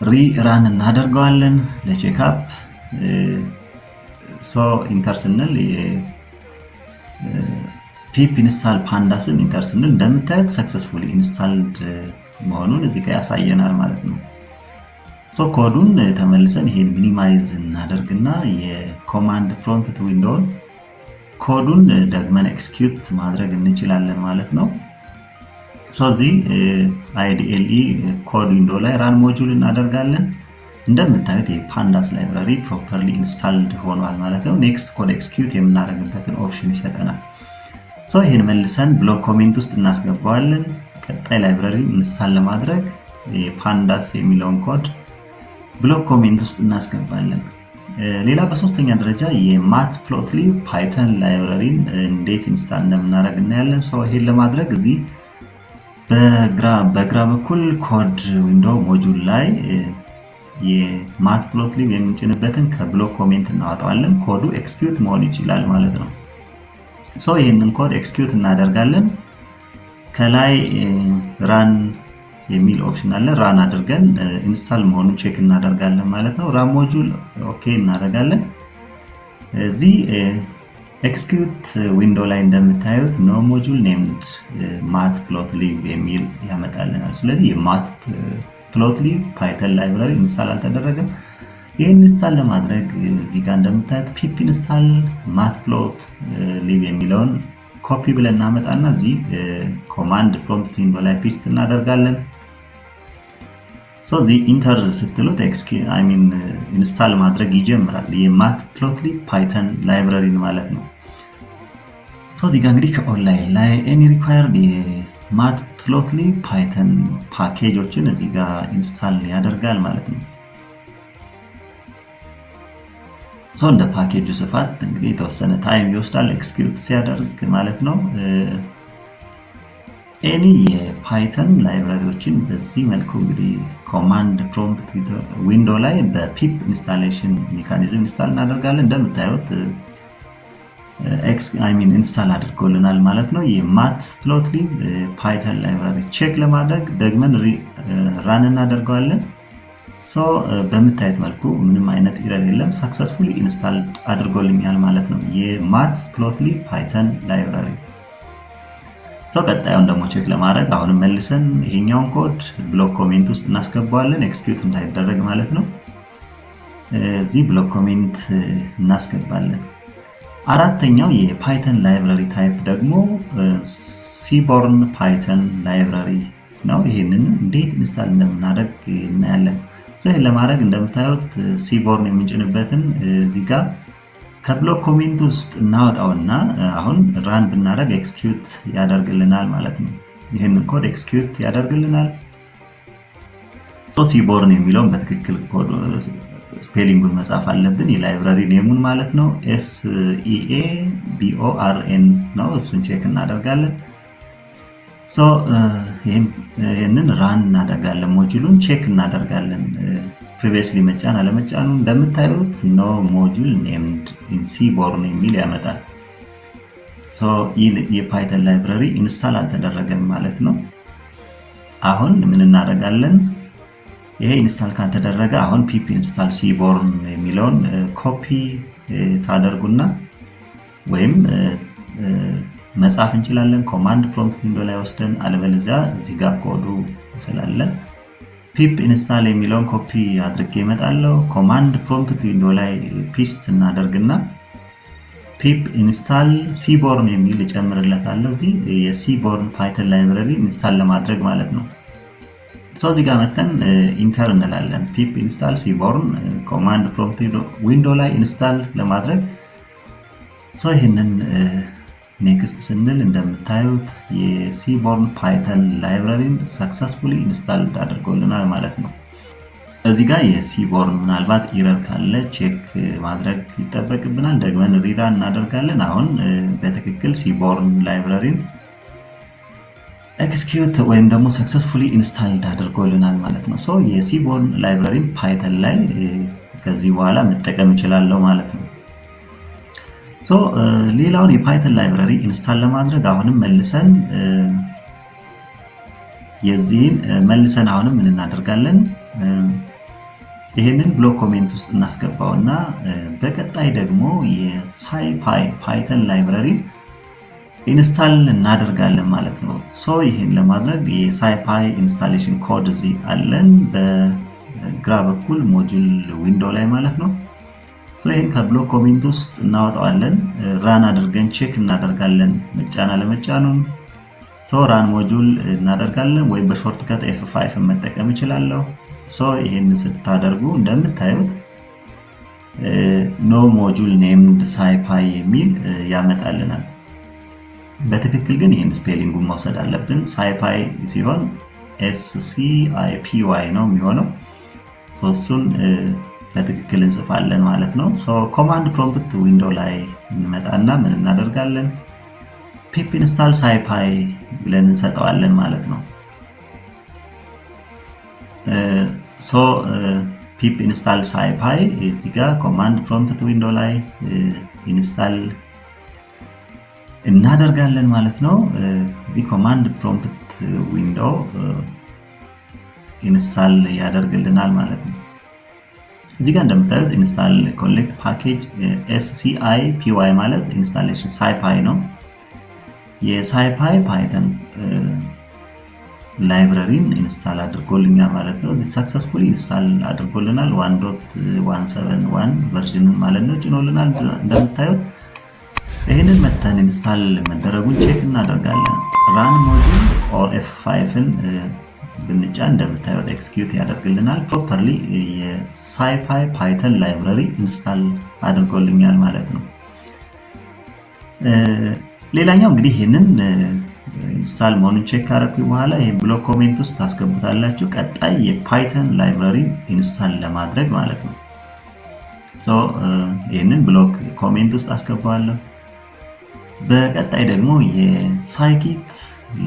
ሪራን እናደርገዋለን ለቼክአፕ። ኢንተር ስንል ፒፕ ኢንስታል ፓንዳስን ኢንተር ስንል እንደምታዩት ሰክሰስፉሊ ኢንስታልድ መሆኑን እዚህ ጋር ያሳየናል ማለት ነው። ኮዱን ተመልሰን ይሄን ሚኒማይዝ እናደርግና የኮማንድ ፕሮምፕት ዊንዶውን ኮዱን ደግመን ኤክስኪዩት ማድረግ እንችላለን ማለት ነው። እዚህ IDLE ኮድ ዊንዶ ላይ ራን ሞጁል እናደርጋለን። እንደምታዩት የፓንዳስ ላይብረሪ ፕሮፐርሊ ኢንስታልድ ሆኗል ማለት ነው። ኔክስት ኮድ ኤክስኪዩት የምናደርግበትን ኦፕሽን ይሰጠናል። ይህን መልሰን ብሎክ ኮሜንት ውስጥ እናስገባዋለን። ቀጣይ ላይብረሪ ኢንስታል ለማድረግ የፓንዳስ የሚለውን ኮድ ብሎክ ኮሜንት ውስጥ እናስገባለን። ሌላ በሶስተኛ ደረጃ የማትፕሎትሊብ ፓይተን ላይብረሪን እንዴት ኢንስታል እንደምናደርግ እናያለን። ይሄን ለማድረግ እዚህ በግራ በኩል ኮድ ዊንዶ ሞጁል ላይ የማትፕሎትሊብ የምንጭንበትን ከብሎክ ኮሜንት እናወጣዋለን። ኮዱ ኤክስኪዩት መሆን ይችላል ማለት ነው። ይህንን ኮድ ኤክስኪዩት እናደርጋለን። ከላይ ራን የሚል ኦፕሽን አለ። ራን አድርገን ኢንስታል መሆኑን ቼክ እናደርጋለን ማለት ነው። ራን ሞጁል ኦኬ እናደርጋለን። እዚህ ኤክስኪዩት ዊንዶ ላይ እንደምታዩት ኖ ሞጁል ኔምድ ማትፕሎትሊብ የሚል ያመጣልናል። ስለዚህ የማትፕሎትሊብ ፓይተን ላይብረሪ ኢንስታል አልተደረገም። ይህን ኢንስታል ለማድረግ እዚህ ጋር እንደምታዩት ፒፕ ኢንስታል ማትፕሎትሊብ የሚለውን ኮፒ ብለን እናመጣና እዚህ ኮማንድ ፕሮምፕት ዊንዶ ላይ ፔስት እናደርጋለን። እዚህ ኢንተር ስትሉት ኢንስታል ማድረግ ይጀምራል የማትፕሎትሊብ ፓይተን ላይብረሪን ማለት ነው። እዚህ ጋር እንግዲህ ከኦንላይን ላይ ኤኒ ሪኳየርድ የማትፕሎትሊብ ፓይተን ፓኬጆችን እዚህ ጋር ኢንስታል ያደርጋል ማለት ነው። እንደ ፓኬጁ ስፋት እንግዲህ የተወሰነ ታይም ይወስዳል ኤክስኪዩት ሲያደርግ ማለት ነው። ኤኒ የፓይተን ላይብራሪዎችን በዚህ መልኩ እንግዲህ ኮማንድ ፕሮምፕት ዊንዶ ላይ በፒፕ ኢንስታሌሽን ሜካኒዝም ኢንስታል እናደርጋለን። እንደምታዩት ኢንስታል አድርጎልናል ማለት ነው። የማትፕሎትሊብ ፓይተን ላይብራሪ ቼክ ለማድረግ ደግመን ራን እናደርገዋለን። በምታዩት መልኩ ምንም አይነት ኢረር የለም፣ ሰክሰስፉሊ ኢንስታል አድርጎልኛል ማለት ነው የማትፕሎትሊብ ፓይተን ላይብራሪ። ቀጣዩን ደግሞ ቼክ ለማድረግ አሁንም መልሰን ይሄኛውን ኮድ ብሎክ ኮሜንት ውስጥ እናስገባዋለን፣ ኤክስኪዩት እንዳይደረግ ማለት ነው። እዚህ ብሎክ ኮሜንት እናስገባለን። አራተኛው የፓይተን ላይብረሪ ታይፕ ደግሞ ሲቦርን ፓይተን ላይብረሪ ነው። ይሄንን እንዴት ኢንስታል እንደምናደርግ እናያለን። ይሄን ለማድረግ እንደምታዩት ሲቦርን የምንጭንበትን እዚህ ጋር ከብሎክ ኮሜንት ውስጥ እናወጣውና አሁን ራን ብናደርግ ኤክስኪዩት ያደርግልናል ማለት ነው። ይሄንን ኮድ ኤክስኪዩት ያደርግልናል። ሲቦርን የሚለውን በትክክል ኮድ ስፔሊንጉን መጻፍ አለብን። የላይብረሪ ኔሙን ማለት ነው SEABORN ነው። እሱን ቼክ እናደርጋለን። ይህንን ራን እናደርጋለን። ሞጁሉን ቼክ እናደርጋለን ፕሪቪየስሊ መጫን አለመጫኑ። እንደምታዩት ኖ ሞጁል ኔምድ ኢን ሲቦርን የሚል ያመጣል። የፓይተን ላይብረሪ ኢንስታል አልተደረገም ማለት ነው። አሁን ምን እናደርጋለን? ይሄ ኢንስታል ካልተደረገ አሁን ፒፕ ኢንስታል ሲቦርን የሚለውን ኮፒ ታደርጉና ወይም መጻፍ እንችላለን። ኮማንድ ፕሮምፕት ዊንዶ ላይ ወስደን አለበለዚያ እዚህ ጋር ኮዱ ስላለ ፒፕ ኢንስታል የሚለውን ኮፒ አድርጌ እመጣለሁ። ኮማንድ ፕሮምፕት ዊንዶ ላይ ፒስት እናደርግና ፒፕ ኢንስታል ሲቦርን የሚል እጨምርለታለሁ። እዚህ የሲቦርን ፓይተን ላይብረሪ ኢንስታል ለማድረግ ማለት ነው። እዚህ ጋር መተን ኢንተር እንላለን። ፒፕ ኢንስታል ሲቦርን ኮማንድ ፕሮምፕት ዊንዶ ላይ ኢንስታል ለማድረግ ይህንን ኔክስት ስንል እንደምታዩት የሲቦርን ፓይተን ላይብረሪን ሰክሰስፉሊ ኢንስታል አድርጎልናል ማለት ነው። እዚህ ጋር የሲቦርን ምናልባት ኢረር ካለ ቼክ ማድረግ ይጠበቅብናል። ደግመን ሪራን እናደርጋለን። አሁን በትክክል ሲቦርን ላይብረሪን ኤክስኪዩት ወይም ደግሞ ሰክሰስፉሊ ኢንስታል አድርጎልናል ማለት ነው። የሲቦርን ላይብረሪን ፓይተን ላይ ከዚህ በኋላ መጠቀም እችላለሁ ማለት ነው። ሌላውን የፓይተን ላይብረሪ ኢንስታል ለማድረግ አሁንም መልሰን አሁንም ምን እናደርጋለን? ይሄንን ብሎክ ኮሜንት ውስጥ እናስገባውና በቀጣይ ደግሞ የሳይፓይ ፓይተን ላይብረሪ ኢንስታል እናደርጋለን ማለት ነው። ይሄን ለማድረግ የሳይፓይ ኢንስታሌሽን ኮድ እዚህ አለን በግራ በኩል ሞጁል ዊንዶ ላይ ማለት ነው። ይሄን ከብሎክ ኮሜንት ውስጥ እናወጣዋለን። ራን አድርገን ቼክ እናደርጋለን መጫን አለመጫኑን። ራን ሞጁል እናደርጋለን ወይም በሾርትከት F5 መጠቀም እችላለሁ። ይሄን ስታደርጉ እንደምታዩት ኖ ሞጁል ኔምድ ሳይፓይ የሚል ያመጣልናል። በትክክል ግን ይሄን ስፔሊንጉን መውሰድ አለብን። ሳይፓይ ሲሆን SCIPY ነው የሚሆነው። እሱን በትክክል እንጽፋለን ማለት ነው። ኮማንድ ፕሮምፕት ዊንዶ ላይ እንመጣና ምን እናደርጋለን? ፒፕ ኢንስታል ሳይፓይ ብለን እንሰጠዋለን ማለት ነው። ፒፕ ኢንስታል ሳይፓይ እዚህ ጋር ኮማንድ ፕሮምፕት ዊንዶ ላይ ኢንስታል እናደርጋለን ማለት ነው። እዚህ ኮማንድ ፕሮምፕት ዊንዶ ኢንስታል ያደርግልናል ማለት ነው። እዚህ ጋር እንደምታዩት ኢንስታል ኮሌክት ፓኬጅ SCIPY ማለት ኢንስታሌሽን ሳይፓይ ነው። የሳይፓይ ፓይተን ላይብረሪን ኢንስታል አድርጎልኛል ማለት ነው። እዚህ ሰክሰስፉሊ ኢንስታል አድርጎልናል 1.171 ቨርዥኑን ማለት ነው ጭኖልናል። እንደምታዩት ይህንን መተን ኢንስታል መደረጉን ቼክ እናደርጋለን። ራን ሞጁል ኦር F5ን ብንጫ እንደምታዩት ኤክስኪዩት ያደርግልናል። ፕሮፐርሊ የሳይፓይ ፓይተን ላይብረሪ ኢንስታል አድርጎልኛል ማለት ነው። ሌላኛው እንግዲህ ይህንን ኢንስታል መሆኑን ቼክ ካደረኩ በኋላ ይህን ብሎክ ኮሜንት ውስጥ ታስገቡታላችሁ። ቀጣይ የፓይተን ላይብረሪ ኢንስታል ለማድረግ ማለት ነው። ይህንን ብሎክ ኮሜንት ውስጥ አስገባዋለሁ። በቀጣይ ደግሞ የሳይኪት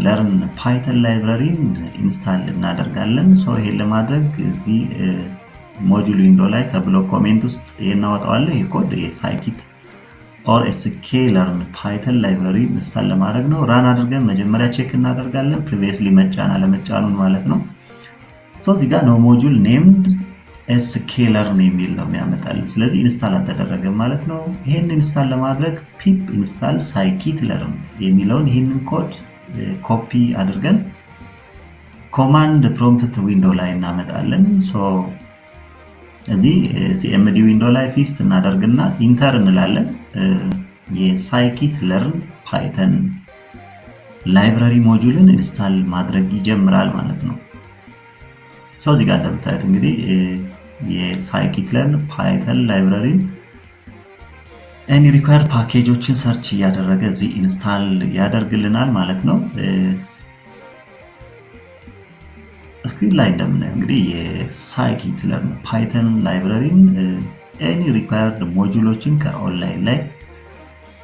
ለርን ፓይተን ላይብረሪን ኢንስታል እናደርጋለን። ይሄን ለማድረግ እዚህ ሞጁል ዊንዶ ላይ ከብሎክ ኮሜንት ውስጥ እናወጣዋለን። ይሄ ኮድ የሳይኪት ኦር sklearn ፓይተን ላይብረሪ ኢንስታል ለማድረግ ነው። ራን አድርገን መጀመሪያ ቼክ እናደርጋለን ፕሪቪየስሊ መጫን አለመጫኑን ማለት ነው። እዚህ ጋር ነው ሞጁል ኔምድ sklearn የሚል ነው የሚያመጣልን። ስለዚህ ኢንስታል አልተደረገም ማለት ነው። ይሄን ኢንስታል ለማድረግ ፒፕ ኢንስታል scikit-learn የሚለውን ይህንን ኮድ ኮፒ አድርገን ኮማንድ ፕሮምፕት ዊንዶው ላይ እናመጣለን። እዚህ ሲኤምዲ ዊንዶው ላይ ፔስት እናደርግና ኢንተር እንላለን። የሳይኪት ለርን ፓይተን ላይብራሪ ሞጁልን ኢንስታል ማድረግ ይጀምራል ማለት ነው። እዚህ ጋር እንደምታዩት እንግዲህ የሳይኪት ለርን ፓይተን ላይብራሪን ኤኒ ሪኳየርድ ፓኬጆችን ሰርች እያደረገ እዚህ ኢንስታል ያደርግልናል ማለት ነው። ስክሪን ላይ እንደምናየው እንግዲህ የሳይኪት ለርን ፓይተን ላይብራሪን ኤኒ ሪኳየርድ ሞጁሎችን ከኦንላይን ላይ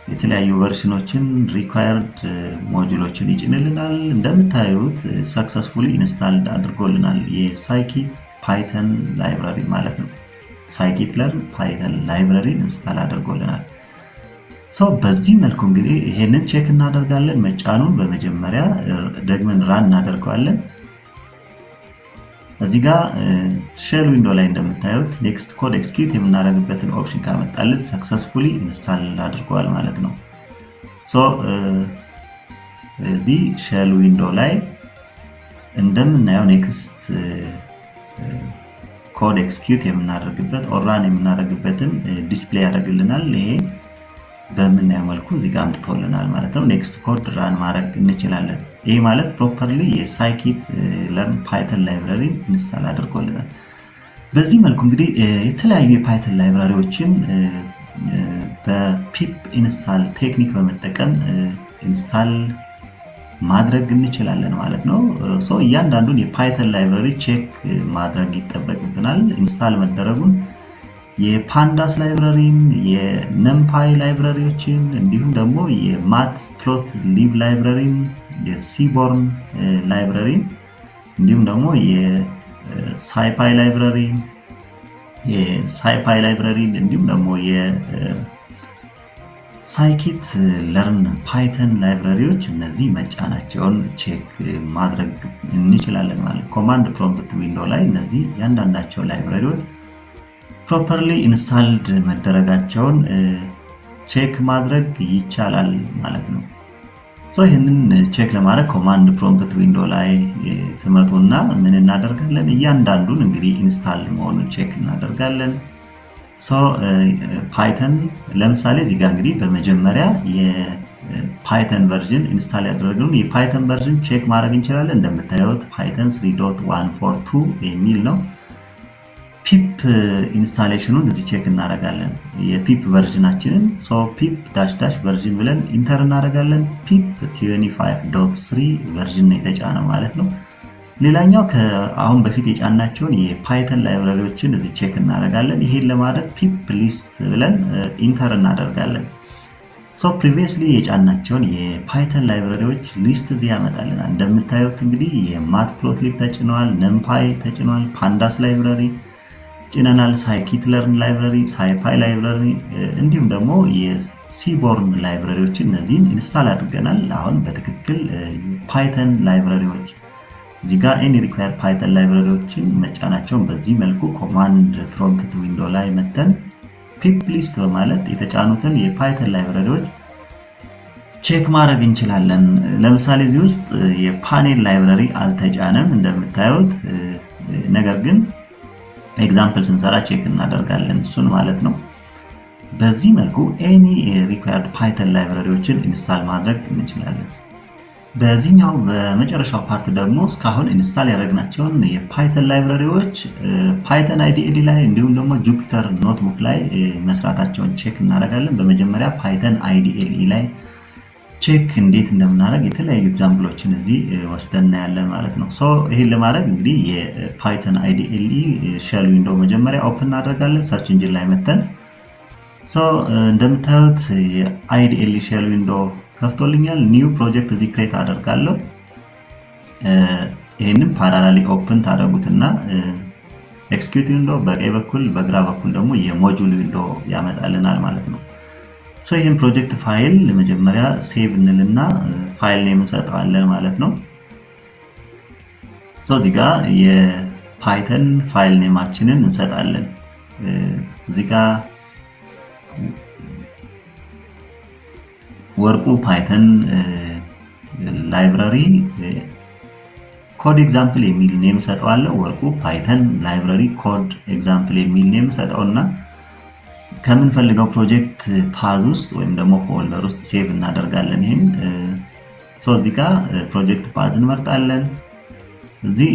የተለያዩ ቨርሽኖችን ሪኳየርድ ሞጁሎችን ይጭንልናል። እንደምታዩት ሰክሰስፉሊ ኢንስታልድ አድርጎልናል የሳይኪት ፓይተን ላይብራሪ ማለት ነው። ሳይኪት ለርን ፓይተን ላይብራሪ ኢንስታል አድርጎልናል። በዚህ መልኩ እንግዲህ ይሄንን ቼክ እናደርጋለን። መጫኑን በመጀመሪያ ደግመን ራን እናደርገዋለን። እዚህ ጋር ሼል ዊንዶ ላይ እንደምታዩት ኔክስት ኮድ ኤክስኪዩት የምናደርግበትን ኦፕሽን ካመጣልን ሰክሰስፉሊ ኢንስታል አድርጓል ማለት ነው። እዚህ ሼል ዊንዶ ላይ እንደምናየው ኔክስት ኮድ ኤክስኪዩት የምናደርግበት ኦር ራን የምናደርግበትን ዲስፕሌይ ያደርግልናል። ይሄ በምናየው መልኩ እዚህ ጋር አምጥቶልናል ማለት ነው። ኔክስት ኮድ ራን ማድረግ እንችላለን። ይሄ ማለት ፕሮፐርሊ የሳይኪት ለርን ፓይተን ላይብራሪ ኢንስታል አድርጎልናል። በዚህ መልኩ እንግዲህ የተለያዩ የፓይተን ላይብራሪዎችን በፒፕ ኢንስታል ቴክኒክ በመጠቀም ኢንስታል ማድረግ እንችላለን ማለት ነው። እያንዳንዱን የፓይተን ላይብራሪ ቼክ ማድረግ ይጠበቅብናል። ኢንስታል መደረጉን የፓንዳስ ላይብራሪን፣ የነምፓይ ላይብራሪዎችን እንዲሁም ደግሞ የማት ፕሎት ሊብ ላይብራሪን፣ የሲቦርን ላይብራሪን እንዲሁም ደግሞ የሳይፓይ ላይብራሪን እንዲሁም ደግሞ የሳይኪት ለርን ፓይተን ላይብራሪዎች እነዚህ መጫናቸውን ቼክ ማድረግ እንችላለን ማለት። ኮማንድ ፕሮምፕት ዊንዶው ላይ እነዚህ እያንዳንዳቸው ላይብራሪዎች ፕሮፐርሊ ኢንስታልድ መደረጋቸውን ቼክ ማድረግ ይቻላል ማለት ነው። ይህንን ቼክ ለማድረግ ኮማንድ ፕሮምፕት ዊንዶው ላይ ትመጡና ምን እናደርጋለን? እያንዳንዱን እንግዲህ ኢንስታል መሆኑን ቼክ እናደርጋለን። ፓይተን ለምሳሌ እዚህ ጋር እንግዲህ በመጀመሪያ የፓይተን ቨርዥን ኢንስታል ያደረግነውን የፓይተን ቨርዥን ቼክ ማድረግ እንችላለን። እንደምታዩት ፓይተን 3.142 የሚል ነው። ፒፕ ኢንስታሌሽኑን እዚህ ቼክ እናደርጋለን። የፒፕ ቨርዥናችንን ፒፕ ዳሽ ዳሽ ቨርዥን ብለን ኢንተር እናደርጋለን። ፒፕ 25.3 ቨርዥን ነው የተጫነው ማለት ነው። ሌላኛው ከአሁን በፊት የጫናቸውን የፓይተን ላይብራሪዎችን እዚህ ቼክ እናደርጋለን። ይሄን ለማድረግ ፒፕ ሊስት ብለን ኢንተር እናደርጋለን። ፕሪቪየስሊ የጫናቸውን የፓይተን ላይብራሪዎች ሊስት እዚህ ያመጣልናል። እንደምታዩት እንግዲህ የማትፕሎትሊብ ተጭነዋል፣ ነምፓይ ተጭነዋል፣ ፓንዳስ ላይብራሪ ጭነናል፣ ሳይኪት ለርን ላይብራሪ፣ ሳይፓይ ላይብራሪ እንዲሁም ደግሞ የሲቦርን ላይብራሪዎችን እነዚህን ኢንስታል አድርገናል። አሁን በትክክል ፓይተን ላይብራሪዎች እዚህ ጋር ኤኒ ሪኳየርድ ፓይተን ላይብራሪዎችን መጫናቸውን በዚህ መልኩ ኮማንድ ፕሮምፕት ዊንዶው ላይ መተን ፒፕ ሊስት በማለት የተጫኑትን የፓይተን ላይብራሪዎች ቼክ ማድረግ እንችላለን። ለምሳሌ እዚህ ውስጥ የፓኔል ላይብራሪ አልተጫነም እንደምታዩት፣ ነገር ግን ኤግዛምፕል ስንሰራ ቼክ እናደርጋለን እሱን ማለት ነው። በዚህ መልኩ ኤኒ ሪኳየርድ ፓይተን ላይብራሪዎችን ኢንስታል ማድረግ እንችላለን። በዚህኛው በመጨረሻው ፓርት ደግሞ እስካሁን ኢንስታል ያደረግናቸውን የፓይተን ላይብራሪዎች ፓይተን አይዲኤል ላይ እንዲሁም ደግሞ ጁፒተር ኖትቡክ ላይ መስራታቸውን ቼክ እናደርጋለን። በመጀመሪያ ፓይተን አይዲኤል ላይ ቼክ እንዴት እንደምናደርግ የተለያዩ ኤግዛምፕሎችን እዚህ ወስደን እናያለን ማለት ነው። ይሄን ለማድረግ እንግዲህ የፓይተን አይዲኤል ሼል ዊንዶው መጀመሪያ ኦፕን እናደርጋለን። ሰርች ኢንጂን ላይ መተን እንደምታዩት የአይዲኤል ሼል ዊንዶው ከፍቶልኛል። ኒው ፕሮጀክት እዚህ ክሬት አደርጋለሁ። ይሄንን ፓራላሊ ኦፕን ታደርጉትና ኤክስኪዩት ዊንዶው በቀኝ በኩል በግራ በኩል ደግሞ የሞጁል ዊንዶው ያመጣልናል ማለት ነው። ይህን ፕሮጀክት ፋይል መጀመሪያ ሴቭ እንልና ፋይል ኔም እንሰጠዋለን ማለት ነው። እዚህ ጋር የፓይተን ፋይል ኔማችንን እንሰጣለን። እዚህ ጋር ወርቁ ፓይተን ላይብረሪ ኮድ ኤግዛምፕል የሚል ኔም ሰጠዋለሁ። ወርቁ ፓይተን ላይብረሪ ኮድ ኤግዛምፕል የሚል ኔም ሰጠውና ከምንፈልገው ፕሮጀክት ፓዝ ውስጥ ወይም ደግሞ ፎልደር ውስጥ ሴቭ እናደርጋለን። ይሄን እዚህ ጋር ፕሮጀክት ፓዝ እንመርጣለን። እዚህ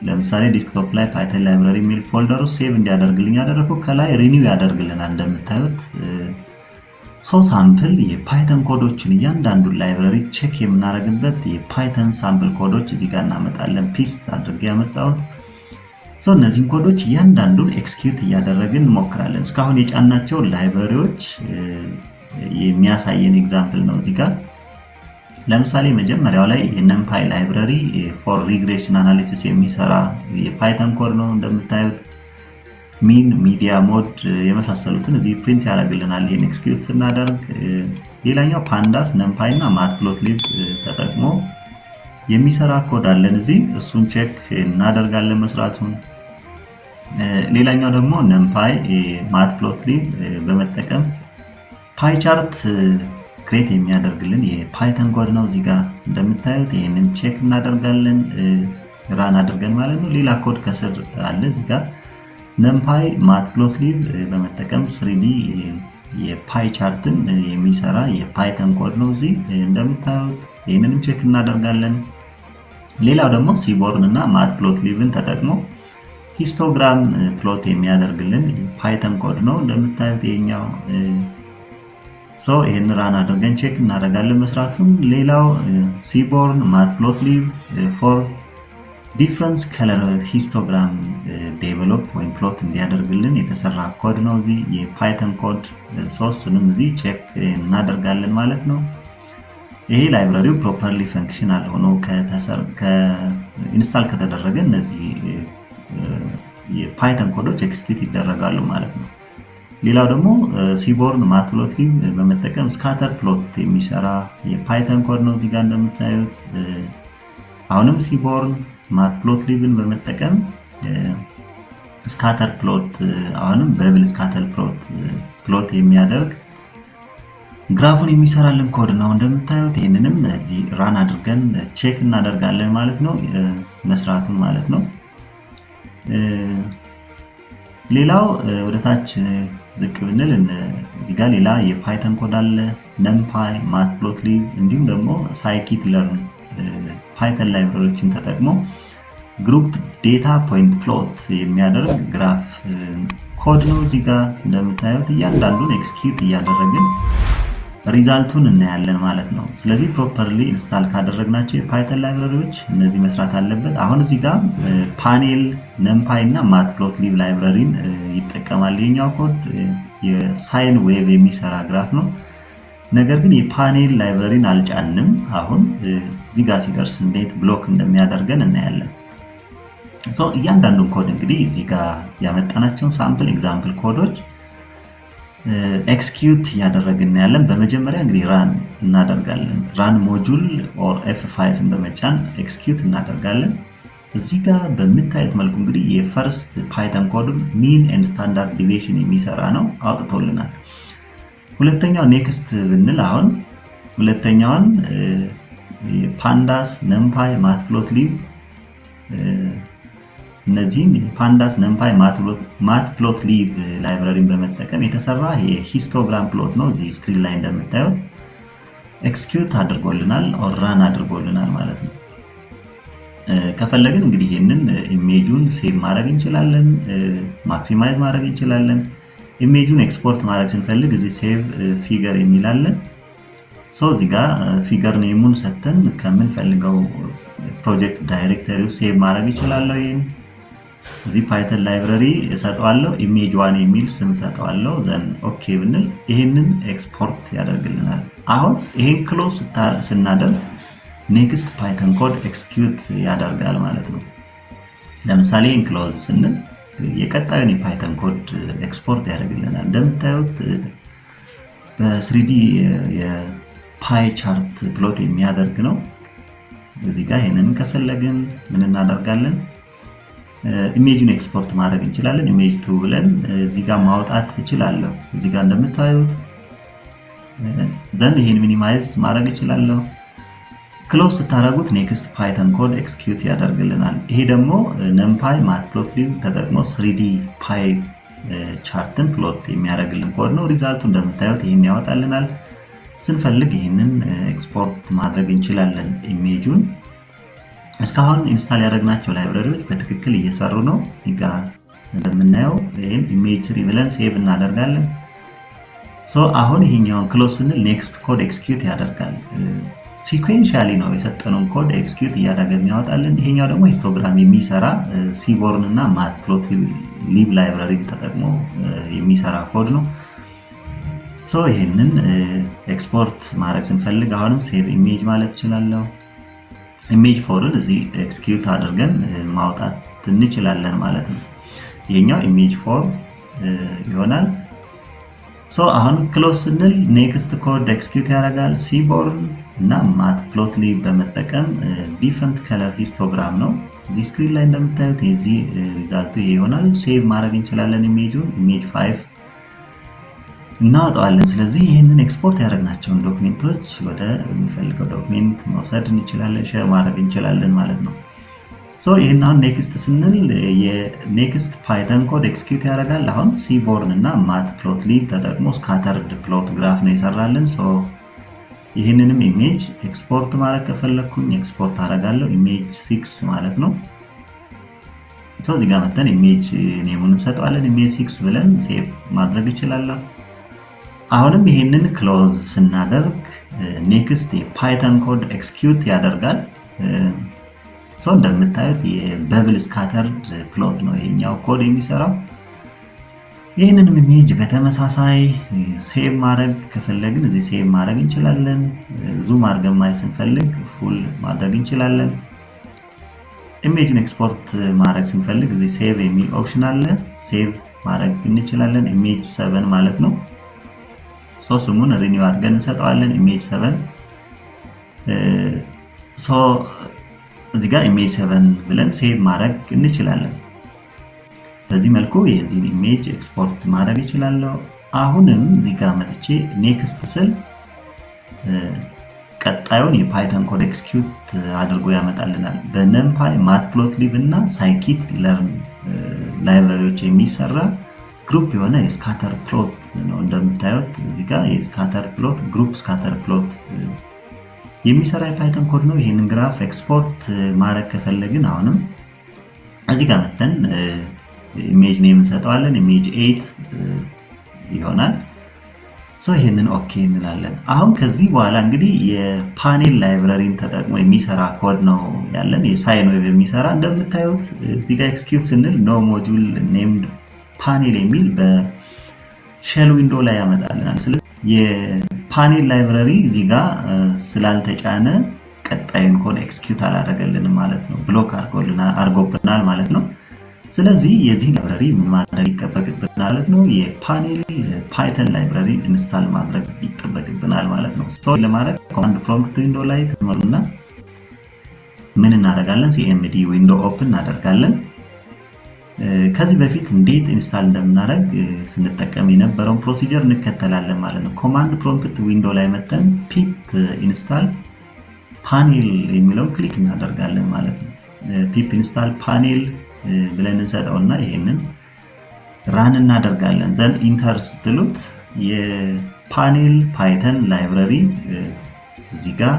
ለምሳሌ ዲስክቶፕ ላይ ፓይተን ላይብረሪ የሚል ፎልደር ውስጥ ሴቭ እንዲያደርግልኝ ያደረኩ ከላይ ሪኒው ያደርግልናል። እንደምታዩት ሳምፕል የፓይተን ኮዶችን እያንዳንዱን ላይብረሪ ቼክ የምናደርግበት የፓይተን ሳምፕል ኮዶች እዚህ ጋር እናመጣለን። ፒስት አድርጌ ያመጣሁት እነዚህን ኮዶች እያንዳንዱን ኤክስኪዩት እያደረግን እንሞክራለን። እስካሁን የጫናቸው ላይብረሪዎች የሚያሳየን ኤግዛምፕል ነው። እዚህ ጋር ለምሳሌ መጀመሪያው ላይ የነምፓይ ላይብረሪ ፎር ሪግሬሽን አናሊሲስ የሚሰራ የፓይተን ኮድ ነው። እንደምታዩት ሚን፣ ሚዲያ ሞድ የመሳሰሉትን እዚህ ፕሪንት ያደርግልናል ይሄን ኤክስኪዩት ስናደርግ። ሌላኛው ፓንዳስ፣ ነምፓይ እና ማትፕሎትሊብ ተጠቅሞ የሚሰራ ኮድ አለን እዚህ፣ እሱን ቼክ እናደርጋለን መስራቱን። ሌላኛው ደግሞ ነምፓይ ማትፕሎትሊብ በመጠቀም ፓይ ቻርት ክሬት የሚያደርግልን የፓይተን ኮድ ነው። እዚህ ጋር እንደምታዩት ይሄንን ቼክ እናደርጋለን ራን አድርገን ማለት ነው። ሌላ ኮድ ከስር አለ እዚህ ጋር ነምፓይ ማትፕሎትሊብ በመጠቀም 3D የፓይ ቻርትን የሚሰራ የፓይተን ኮድ ነው እዚህ እንደምታዩት። ይሄንንም ቼክ እናደርጋለን። ሌላው ደግሞ ሲቦርን እና ማትፕሎትሊብን ተጠቅሞ ሂስቶግራም ፕሎት የሚያደርግልን ፓይተን ኮድ ነው እንደምታዩት ይሄኛው። ይሄን ራን አድርገን ቼክ እናደርጋለን መስራቱን። ሌላው ሲቦርን ማትፕሎትሊብ ፎር ዲፍረንስ ከለር ሂስቶግራም ዴቨሎፕ ወይም ፕሎት እንዲያደርግልን የተሰራ ኮድ ነው እዚህ የፓይተን ኮድ። ሶስቱንም እዚህ ቼክ እናደርጋለን ማለት ነው። ይሄ ላይብረሪው ፕሮፐርሊ ፈንክሽናል ሆኖ ኢንስታል ከተደረገ እነዚህ የፓይተን ኮዶች ኤክስኪዩት ይደረጋሉ ማለት ነው። ሌላው ደግሞ ሲቦርን ማትፕሎትሊብ በመጠቀም ስካተር ፕሎት የሚሰራ የፓይተን ኮድ ነው እዚህ ጋር እንደምታዩት። አሁንም ሲቦርን ማትፕሎትሊብን በመጠቀም ስካተር ፕሎት አሁንም በብል ስካተር ፕሎት የሚያደርግ ግራፉን የሚሰራልን ኮድ ነው እንደምታዩት። ይህንንም እዚህ ራን አድርገን ቼክ እናደርጋለን ማለት ነው መስራቱን ማለት ነው። ሌላው ወደታች ዝቅ ብንል እዚህ ጋር ሌላ የፓይተን ኮድ አለ። ነምፓይ ማትፕሎትሊብ እንዲሁም ደግሞ ሳይኪት ለርን ፓይተን ላይብረሪዎችን ተጠቅሞ ግሩፕ ዴታ ፖይንት ፕሎት የሚያደርግ ግራፍ ኮድ ነው እዚህ ጋር እንደምታዩት። እያንዳንዱን ኤክስኪዩት እያደረግን ሪዛልቱን እናያለን ማለት ነው። ስለዚህ ፕሮፐርሊ ኢንስታል ካደረግናቸው የፓይተን ላይብረሪዎች እነዚህ መስራት አለበት። አሁን እዚህ ጋር ፓኔል፣ ነምፓይ እና ማትፕሎትሊብ ላይብረሪን ይጠቀማል። የኛው ኮድ የሳይን ዌቭ የሚሰራ ግራፍ ነው። ነገር ግን የፓኔል ላይብረሪን አልጫንም። አሁን እዚህ ጋር ሲደርስ እንዴት ብሎክ እንደሚያደርገን እናያለን። እያንዳንዱን ኮድ እንግዲህ እዚህ ጋር ያመጣናቸውን ሳምፕል ኤግዛምፕል ኮዶች ኤክስኪዩት እያደረግን ያለን። በመጀመሪያ እንግዲህ ራን እናደርጋለን። ራን ሞጁል ኦር F5 በመጫን ኤክስኪዩት እናደርጋለን። እዚህ ጋር በምታዩት መልኩ እንግዲህ የፈርስት ፓይተን ኮድ ሚን ኤንድ ስታንዳርድ ዲቪዬሽን የሚሰራ ነው አውጥቶልናል። ሁለተኛው ኔክስት ብንል አሁን ሁለተኛውን ፓንዳስ፣ ነምፓይ፣ ማትፕሎትሊብ እነዚህን ፓንዳስ፣ ነምፓይ፣ ማትፕሎትሊብ ላይብረሪን በመጠቀም የተሰራ የሂስቶግራም ፕሎት ነው። እዚህ ስክሪን ላይ እንደምታዩት ኤክስኪዩት አድርጎልናል ኦር ራን አድርጎልናል ማለት ነው። ከፈለግን እንግዲህ ይህንን ኢሜጁን ሴቭ ማድረግ እንችላለን፣ ማክሲማይዝ ማድረግ እንችላለን። ኢሜጁን ኤክስፖርት ማድረግ ስንፈልግ እዚህ ሴቭ ፊገር የሚላለን እዚህ ጋር ፊገር ኔሙን ሰተን ከምንፈልገው ፕሮጀክት ዳይሬክተሪ ሴቭ ማድረግ ይችላለሁ። ይሄን እዚህ ፓይተን ላይብረሪ እሰጠዋለሁ፣ ኢሜጅ ዋን የሚል ስም እሰጠዋለሁ። ዘን ኦኬ ብንል ይሄንን ኤክስፖርት ያደርግልናል። አሁን ይሄን ክሎዝ ስናደርግ ኔክስት ፓይተን ኮድ ኤክስኪዩት ያደርጋል ማለት ነው። ለምሳሌ ይሄን ክሎዝ ስንል የቀጣዩን የፓይተን ኮድ ኤክስፖርት ያደርግልናል። እንደምታዩት በ3D የፓይ ቻርት ፕሎት የሚያደርግ ነው። እዚህ ጋር ይሄንን ከፈለግን ምን እናደርጋለን? ኢሜጅን ኤክስፖርት ማድረግ እንችላለን። ኢሜጅ 2 ብለን እዚህ ጋር ማውጣት እችላለሁ። እዚህ ጋር እንደምታዩት ዘንድ ይሄን ሚኒማይዝ ማድረግ እችላለሁ። ክሎዝ ስታደርጉት ኔክስት ፓይተን ኮድ ኤክስኪዩት ያደርግልናል። ይሄ ደግሞ ነምፓይ ማትፕሎትሊብ ተጠቅሞ 3D ፓይ ቻርትን ፕሎት የሚያደርግልን ኮድ ነው። ሪዛልቱ እንደምታዩት ይህን ያወጣልናል። ስንፈልግ ይህንን ኤክስፖርት ማድረግ እንችላለን ኢሜጁን። እስካሁን ኢንስታል ያደረግናቸው ላይብረሪዎች በትክክል እየሰሩ ነው። እዚህ ጋር እንደምናየው ይህም ኢሜጅ 3 ብለን ሴቭ እናደርጋለን። አሁን ይሄኛውን ክሎዝ ስንል ኔክስት ኮድ ኤክስኪዩት ያደርጋል። ሲኩዌንሻሊ ነው የሰጠነውን ኮድ ኤክስኪዩት እያደረገ የሚያወጣልን። ይሄኛው ደግሞ ሂስቶግራም የሚሰራ ሲቦርን እና ማትፕሎትሊብ ላይብረሪ ተጠቅሞ የሚሰራ ኮድ ነው። ይህንን ኤክስፖርት ማድረግ ስንፈልግ አሁንም ሴቭ ኢሜጅ ማለት እችላለሁ። ኢሜጅ ፎርን እዚህ ኤክስኪዩት አድርገን ማውጣት እንችላለን ማለት ነው። ይሄኛው ኢሜጅ ፎር ይሆናል። አሁን ክሎዝ ስንል ኔክስት ኮድ ኤክስኪዩት ያደርጋል። ሲቦርን እና ማትፕሎትሊብ በመጠቀም ዲፍረንት ከለር ሂስቶግራም ነው። እዚህ ስክሪን ላይ እንደምታዩት የዚህ ሪዛልቱ ይሄ ይሆናል። ሴቭ ማድረግ እንችላለን ኢሜጁን። ኢሜጅ 5 እናወጣዋለን። ስለዚህ ይህንን ኤክስፖርት ያደረግናቸውን ዶክሜንቶች ወደ የሚፈልገው ዶክሜንት መውሰድ እንችላለን፣ ሼር ማድረግ እንችላለን ማለት ነው። ይህን አሁን ኔክስት ስንል የኔክስት ፓይተን ኮድ ኤክስኪዩት ያደርጋል። አሁን ሲቦርን እና ማትፕሎትሊብ ተጠቅሞ ስካተርድ ፕሎት ግራፍ ነው የሰራልን። ይህንንም ኢሜጅ ኤክስፖርት ማድረግ ከፈለኩኝ ኤክስፖርት አደርጋለሁ። ኢሜጅ 6 ማለት ነው። እዚህ ጋር መተን ኢሜጅ ኔሙን እንሰጠዋለን። ኢሜጅ 6 ብለን ሴቭ ማድረግ ይችላለሁ። አሁንም ይህንን ክሎዝ ስናደርግ ኔክስት የፓይተን ኮድ ኤክስኪዩት ያደርጋል። እንደምታዩት የበብል ስካተርድ ፕሎት ነው ይሄኛው ኮድ የሚሰራው። ይህንንም ኢሜጅ በተመሳሳይ ሴቭ ማድረግ ከፈለግን እዚህ ሴቭ ማድረግ እንችላለን። ዙም አድርገን ማየት ስንፈልግ ፉል ማድረግ እንችላለን። ኢሜጅን ኤክስፖርት ማድረግ ስንፈልግ እዚህ ሴቭ የሚል ኦፕሽን አለ። ሴቭ ማድረግ እንችላለን። ኢሜጅ 7 ማለት ነው። ስሙን ሪኒው አድርገን እንሰጠዋለን። ኢሜጅ 7 እዚህ ጋር ኢሜጅ 7 ብለን ሴቭ ማድረግ እንችላለን። በዚህ መልኩ የዚህን ኢሜጅ ኤክስፖርት ማድረግ ይችላለሁ። አሁንም እዚህ ጋር መጥቼ ኔክስት ስል ቀጣዩን የፓይተን ኮድ ኤክስኪዩት አድርጎ ያመጣልናል። በነምፓይ ማትፕሎትሊብ እና ሳይኪት ለርን ላይብረሪዎች የሚሰራ ግሩፕ የሆነ የስካተር ፕሎት ነው። እንደምታዩት እዚህ ጋር የስካተር ፕሎት ግሩፕ ስካተር ፕሎት የሚሰራ የፓይተን ኮድ ነው። ይህንን ግራፍ ኤክስፖርት ማድረግ ከፈለግን አሁንም እዚህ ጋር መተን ኢሜጅ ኔም እንሰጠዋለን። ኢሜጅ 8 ይሆናል። ይህንን ኦኬ እንላለን። አሁን ከዚህ በኋላ እንግዲህ የፓኔል ላይብረሪን ተጠቅሞ የሚሰራ ኮድ ነው ያለን። የሳይን ዌብ የሚሰራ እንደምታዩት እዚህ ጋር ኤክስኪዩት ስንል ኖ ሞጁል ኔምድ ፓኔል የሚል በሼል ዊንዶ ላይ ያመጣልናል። ስለዚህ የፓኔል ላይብረሪ እዚህ ጋር ስላልተጫነ ቀጣዩን ኮድ ኤክስኪዩት አላደረገልንም ማለት ነው። ብሎክ አድርጎብናል ማለት ነው። ስለዚህ የዚህ ላይብረሪ ምን ማድረግ ይጠበቅብናል ማለት ነው? የፓኔል ፓይተን ላይብረሪ ኢንስታል ማድረግ ይጠበቅብናል ማለት ነው። ለማድረግ ኮማንድ ፕሮምፕት ዊንዶ ላይ ትመሩና ምን እናደርጋለን? ሲኤምዲ ዊንዶ ኦፕን እናደርጋለን። ከዚህ በፊት እንዴት ኢንስታል እንደምናደርግ ስንጠቀም የነበረውን ፕሮሲጀር እንከተላለን ማለት ነው። ኮማንድ ፕሮምፕት ዊንዶ ላይ መተን ፒፕ ኢንስታል ፓኔል የሚለውን ክሊክ እናደርጋለን ማለት ነው። ፒፕ ኢንስታል ፓኔል ብለን እንሰጠውና ይሄንን ራን እናደርጋለን። ዘን ኢንተር ስትሉት የፓኔል ፓይተን ላይብረሪ እዚህ ጋር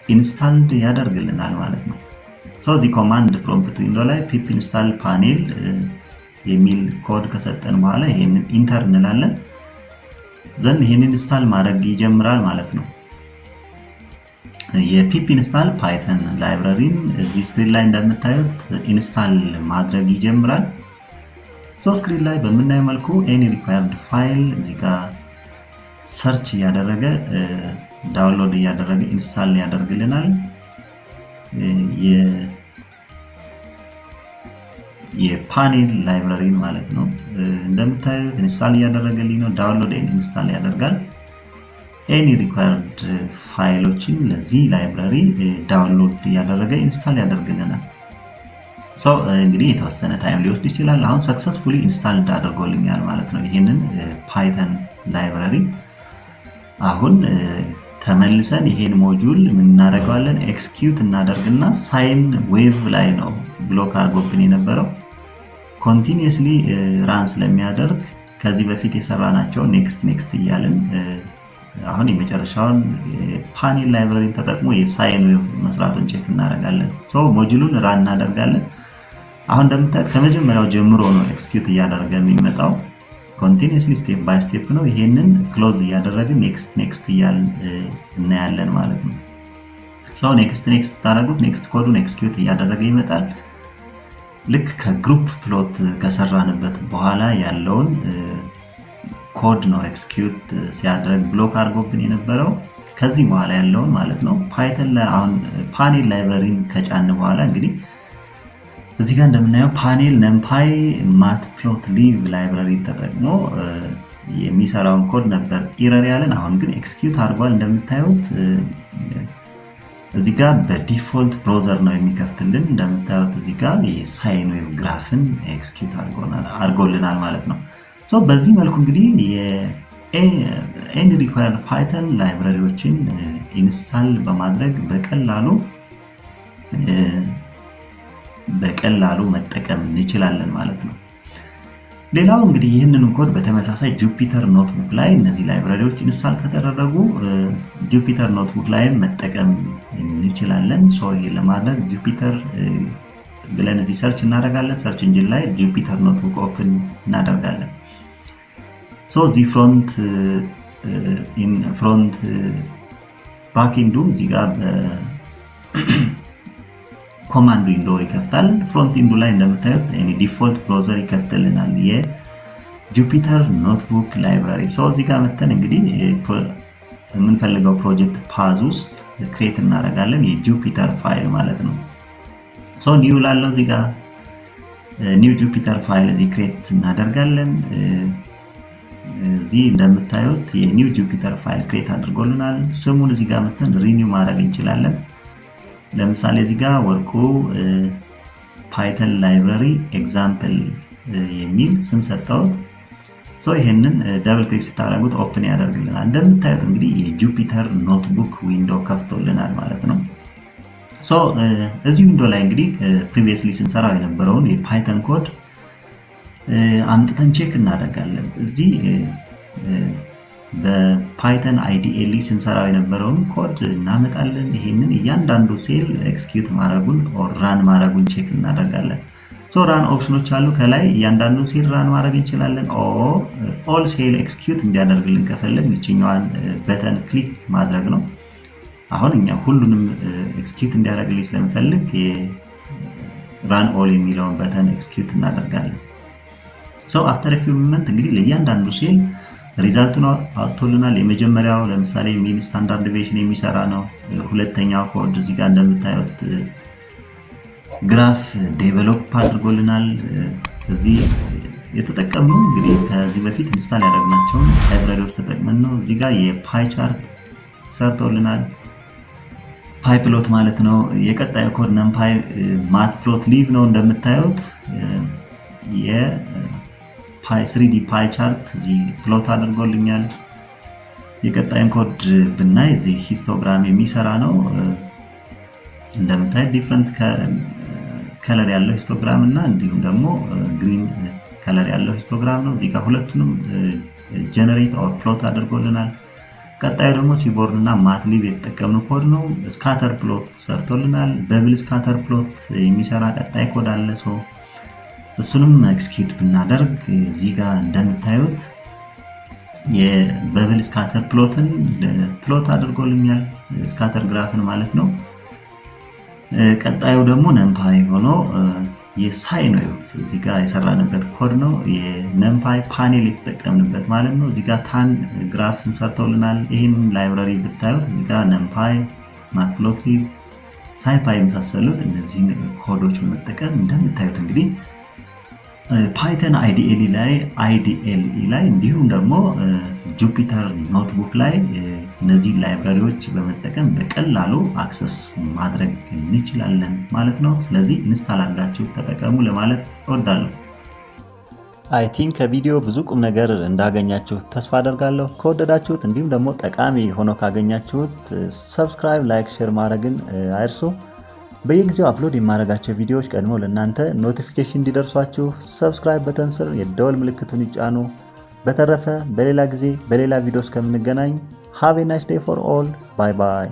ኢንስታልድ ያደርግልናል ማለት ነው። እዚህ ኮማንድ ፕሮምፕት ዊንዶ ላይ ፒፕ ኢንስታል ፓኔል የሚል ኮድ ከሰጠን በኋላ ይሄንን ኢንተር እንላለን። ዘን ይሄንን ኢንስታል ማድረግ ይጀምራል ማለት ነው። የፒፕ ኢንስታል ፓይተን ላይብረሪን እዚህ ስክሪን ላይ እንደምታዩት ኢንስታል ማድረግ ይጀምራል። ስክሪን ላይ በምናየው መልኩ ኤኒ ሪኳየርድ ፋይል እዚህ ጋር ሰርች እያደረገ ዳውንሎድ እያደረገ ኢንስታል ያደርግልናል። የፓኔል ላይብረሪን ማለት ነው። እንደምታዩት ኢንስታል እያደረገልኝ ነው። ዳውንሎድ ኢንስታል ያደርጋል። ኤኒ ሪኳየርድ ፋይሎችን ለዚህ ላይብረሪ ዳውንሎድ እያደረገ ኢንስታል ያደርግልናል። እንግዲህ የተወሰነ ታይም ሊወስድ ይችላል። አሁን ሰክሰስፉሊ ኢንስታል አድርጎልኛል ማለት ነው። ይሄንን ፓይተን ላይብረሪ አሁን ተመልሰን ይሄን ሞጁል ምን እናደርገዋለን? ኤክስኪዩት እናደርግና ሳይን ዌቭ ላይ ነው ብሎክ አድርጎብን የነበረው ኮንቲኒየስሊ ራን ስለሚያደርግ ከዚህ በፊት የሰራናቸው ኔክስት እያልን አሁን የመጨረሻውን ፓኔል ላይብረሪን ተጠቅሞ የሳይን ዌቭ መስራቱን ቼክ እናደርጋለን። ሞጁሉን ራን እናደርጋለን። አሁን እንደምታዩት ከመጀመሪያው ጀምሮ ነው ኤክስኪዩት እያደረገ የሚመጣው ኮንቲኒየስሊ ስቴፕ ባይ ስቴፕ ነው። ይሄንን ክሎዝ እያደረግን ኔክስት እያልን እናያለን ማለት ነው። ኔክስት ታደርጉት ኔክስት ኮዱን ኤክስኪዩት እያደረገ ይመጣል። ልክ ከግሩፕ ፕሎት ከሰራንበት በኋላ ያለውን ኮድ ነው ኤክስኪዩት ሲያደርግ ብሎክ አድርጎብን የነበረው ከዚህ በኋላ ያለውን ማለት ነው። ፓይተን ላይ አሁን ፓኔል ላይብረሪን ከጫን በኋላ እንግዲህ እዚህ ጋር እንደምናየው ፓኔል ነምፓይ ማትፕሎትሊብ ላይብረሪ ተጠቅሞ የሚሰራውን ኮድ ነበር ኢረር ያለን። አሁን ግን ኤክስኪዩት አድርጓል። እንደምታዩት እዚህ ጋር በዲፎልት ብራውዘር ነው የሚከፍትልን። እንደምታዩት እዚህ ጋር የሳይን ዌቭ ግራፍን ኤክስኪዩት አድርጎልናል ማለት ነው። በዚህ መልኩ እንግዲህ የኤኒ ሪኳየርድ ፓይተን ላይብረሪዎችን ኢንስታል በማድረግ በቀላሉ መጠቀም እንችላለን ማለት ነው። ሌላው እንግዲህ ይህንን ኮድ በተመሳሳይ ጁፒተር ኖትቡክ ላይ እነዚህ ላይብረሪዎች ኢንስታል ከተደረጉ ጁፒተር ኖትቡክ ላይ መጠቀም እንችላለን። ይሄን ለማድረግ ጁፒተር ብለን እዚህ ሰርች እናደርጋለን። ሰርች ኢንጂን ላይ ጁፒተር ኖትቡክ ኦፕን እናደርጋለን። እዚህ ፍሮንት ባክኤንዱ እዚህ ጋር ኮማንድ ዊንዶ ይከፍታል። ፍሮንት ኢንዱ ላይ እንደምታዩት ዲፎልት ብራውዘር ይከፍትልናል የጁፒተር ኖትቡክ ላይብራሪ። እዚህ ጋር መተን እንግዲህ የምንፈልገው ፕሮጀክት ፓዝ ውስጥ ክሬት እናደርጋለን የጁፒተር ፋይል ማለት ነው። ኒው ላለው እዚህ ጋር ኒው ጁፒተር ፋይል እዚህ ክሬት እናደርጋለን። እዚህ እንደምታዩት የኒው ጁፒተር ፋይል ክሬት አድርጎልናል። ስሙን እዚህ ጋር መተን ሪኒው ማድረግ እንችላለን። ለምሳሌ እዚህ ጋር ወርቁ ፓይተን ላይብረሪ ኤግዛምፕል የሚል ስም ሰጠሁት። ይሄንን ደብል ክሊክ ስታደርጉት ኦፕን ያደርግልናል። እንደምታዩት እንግዲህ የጁፒተር ኖትቡክ ዊንዶ ከፍቶልናል ማለት ነው። እዚህ ዊንዶ ላይ እንግዲህ ፕሪቪየስሊ ስንሰራው የነበረውን የፓይተን ኮድ አምጥተን ቼክ እናደርጋለን። እዚህ በፓይተን አይዲኤል ስንሰራው የነበረውን ኮድ እናመጣለን። ይሄንን እያንዳንዱ ሴል ኤክስኪዩት ማድረጉን ኦር ራን ማድረጉን ቼክ እናደርጋለን። ራን ኦፕሽኖች አሉ። ከላይ እያንዳንዱ ሴል ራን ማድረግ እንችላለን። ኦል ሴል ኤክስኪዩት እንዲያደርግልን ከፈለግ ይችኛዋን በተን ክሊክ ማድረግ ነው። አሁን እኛ ሁሉንም ኤክስኪዩት እንዲያደርግልኝ ስለምፈልግ ራን ኦል የሚለውን በተን ኤክስኪዩት እናደርጋለን። አፍተር ፊው ሞመንት እንግዲህ ለእያንዳንዱ ሴል ሪዛልቱን አውጥቶልናል። የመጀመሪያው ለምሳሌ ሚን ስታንዳርድ ዲቪዬሽን የሚሰራ ነው። ሁለተኛው ኮድ እዚህ ጋር እንደምታዩት ግራፍ ዴቨሎፕ አድርጎልናል። እዚህ የተጠቀምነው እንግዲህ ከዚህ በፊት ኢንስታል ያደረግናቸውን ላይብረሪዎች ተጠቅመን ነው። እዚህ ጋር የፓይ ቻርት ሰርቶልናል። ፓይ ፕሎት ማለት ነው። የቀጣዩ ኮድ ነምፓይ ማትፕሎትሊብ ነው። እንደምታዩት የፓይ 3D ፓይ ቻርት እዚህ ፕሎት አድርጎልኛል። የቀጣዩን ኮድ ብናይ እዚህ ሂስቶግራም የሚሰራ ነው። እንደምታዩት ዲፍረንት ከለር ያለው ሂስቶግራም እና እንዲሁም ደግሞ ግሪን ከለር ያለው ሂስቶግራም ነው። እዚህ ጋር ሁለቱንም ጀነሬት ኦር ፕሎት አድርጎልናል። ቀጣዩ ደግሞ ሲቦርድ እና ማትሊብ የተጠቀምነው ኮድ ነው። ስካተር ፕሎት ሰርቶልናል። በብል ስካተር ፕሎት የሚሰራ ቀጣይ ኮድ አለ። እሱንም ኤክስኪዩት ብናደርግ እዚህ ጋር እንደምታዩት የበብል ስካተር ፕሎትን ፕሎት አድርጎልኛል። ስካተር ግራፍን ማለት ነው። ቀጣዩ ደግሞ ነምፓይ ሆኖ የሳይን ዌቭ እዚህ ጋር የሰራንበት ኮድ ነው። የነምፓይ ፓኔል የተጠቀምንበት ማለት ነው። እዚህ ጋር ታን ግራፍን ሰርተውልናል። ይህን ላይብረሪ ብታዩት እዚህ ጋር ነምፓይ፣ ማትፕሎትሊብ፣ ሳይፓይ የመሳሰሉት እነዚህን ኮዶች በመጠቀም እንደምታዩት እንግዲህ ፓይተን አይዲኤል ላይ እንዲሁም ደግሞ ጁፒተር ኖትቡክ ላይ እነዚህ ላይብረሪዎች በመጠቀም በቀላሉ አክሰስ ማድረግ እንችላለን ማለት ነው። ስለዚህ ኢንስታል አድርጋችሁ ተጠቀሙ ለማለት እወዳለሁ። አይ ቲንክ ከቪዲዮ ብዙ ቁም ነገር እንዳገኛችሁት ተስፋ አደርጋለሁ። ከወደዳችሁት እንዲሁም ደግሞ ጠቃሚ ሆኖ ካገኛችሁት ሰብስክራይብ፣ ላይክ፣ ሼር ማድረግን አይርሱ። በየጊዜው አፕሎድ የማደርጋቸው ቪዲዮዎች ቀድሞ ለእናንተ ኖቲፊኬሽን እንዲደርሷችሁ ሰብስክራይብ በተን ስር የደወል ምልክቱን ይጫኑ። በተረፈ በሌላ ጊዜ በሌላ ቪዲዮ እስከምንገናኝ ሃቭ ኤ ናይስ ዴይ ፎር ኦል። ባይ ባይ።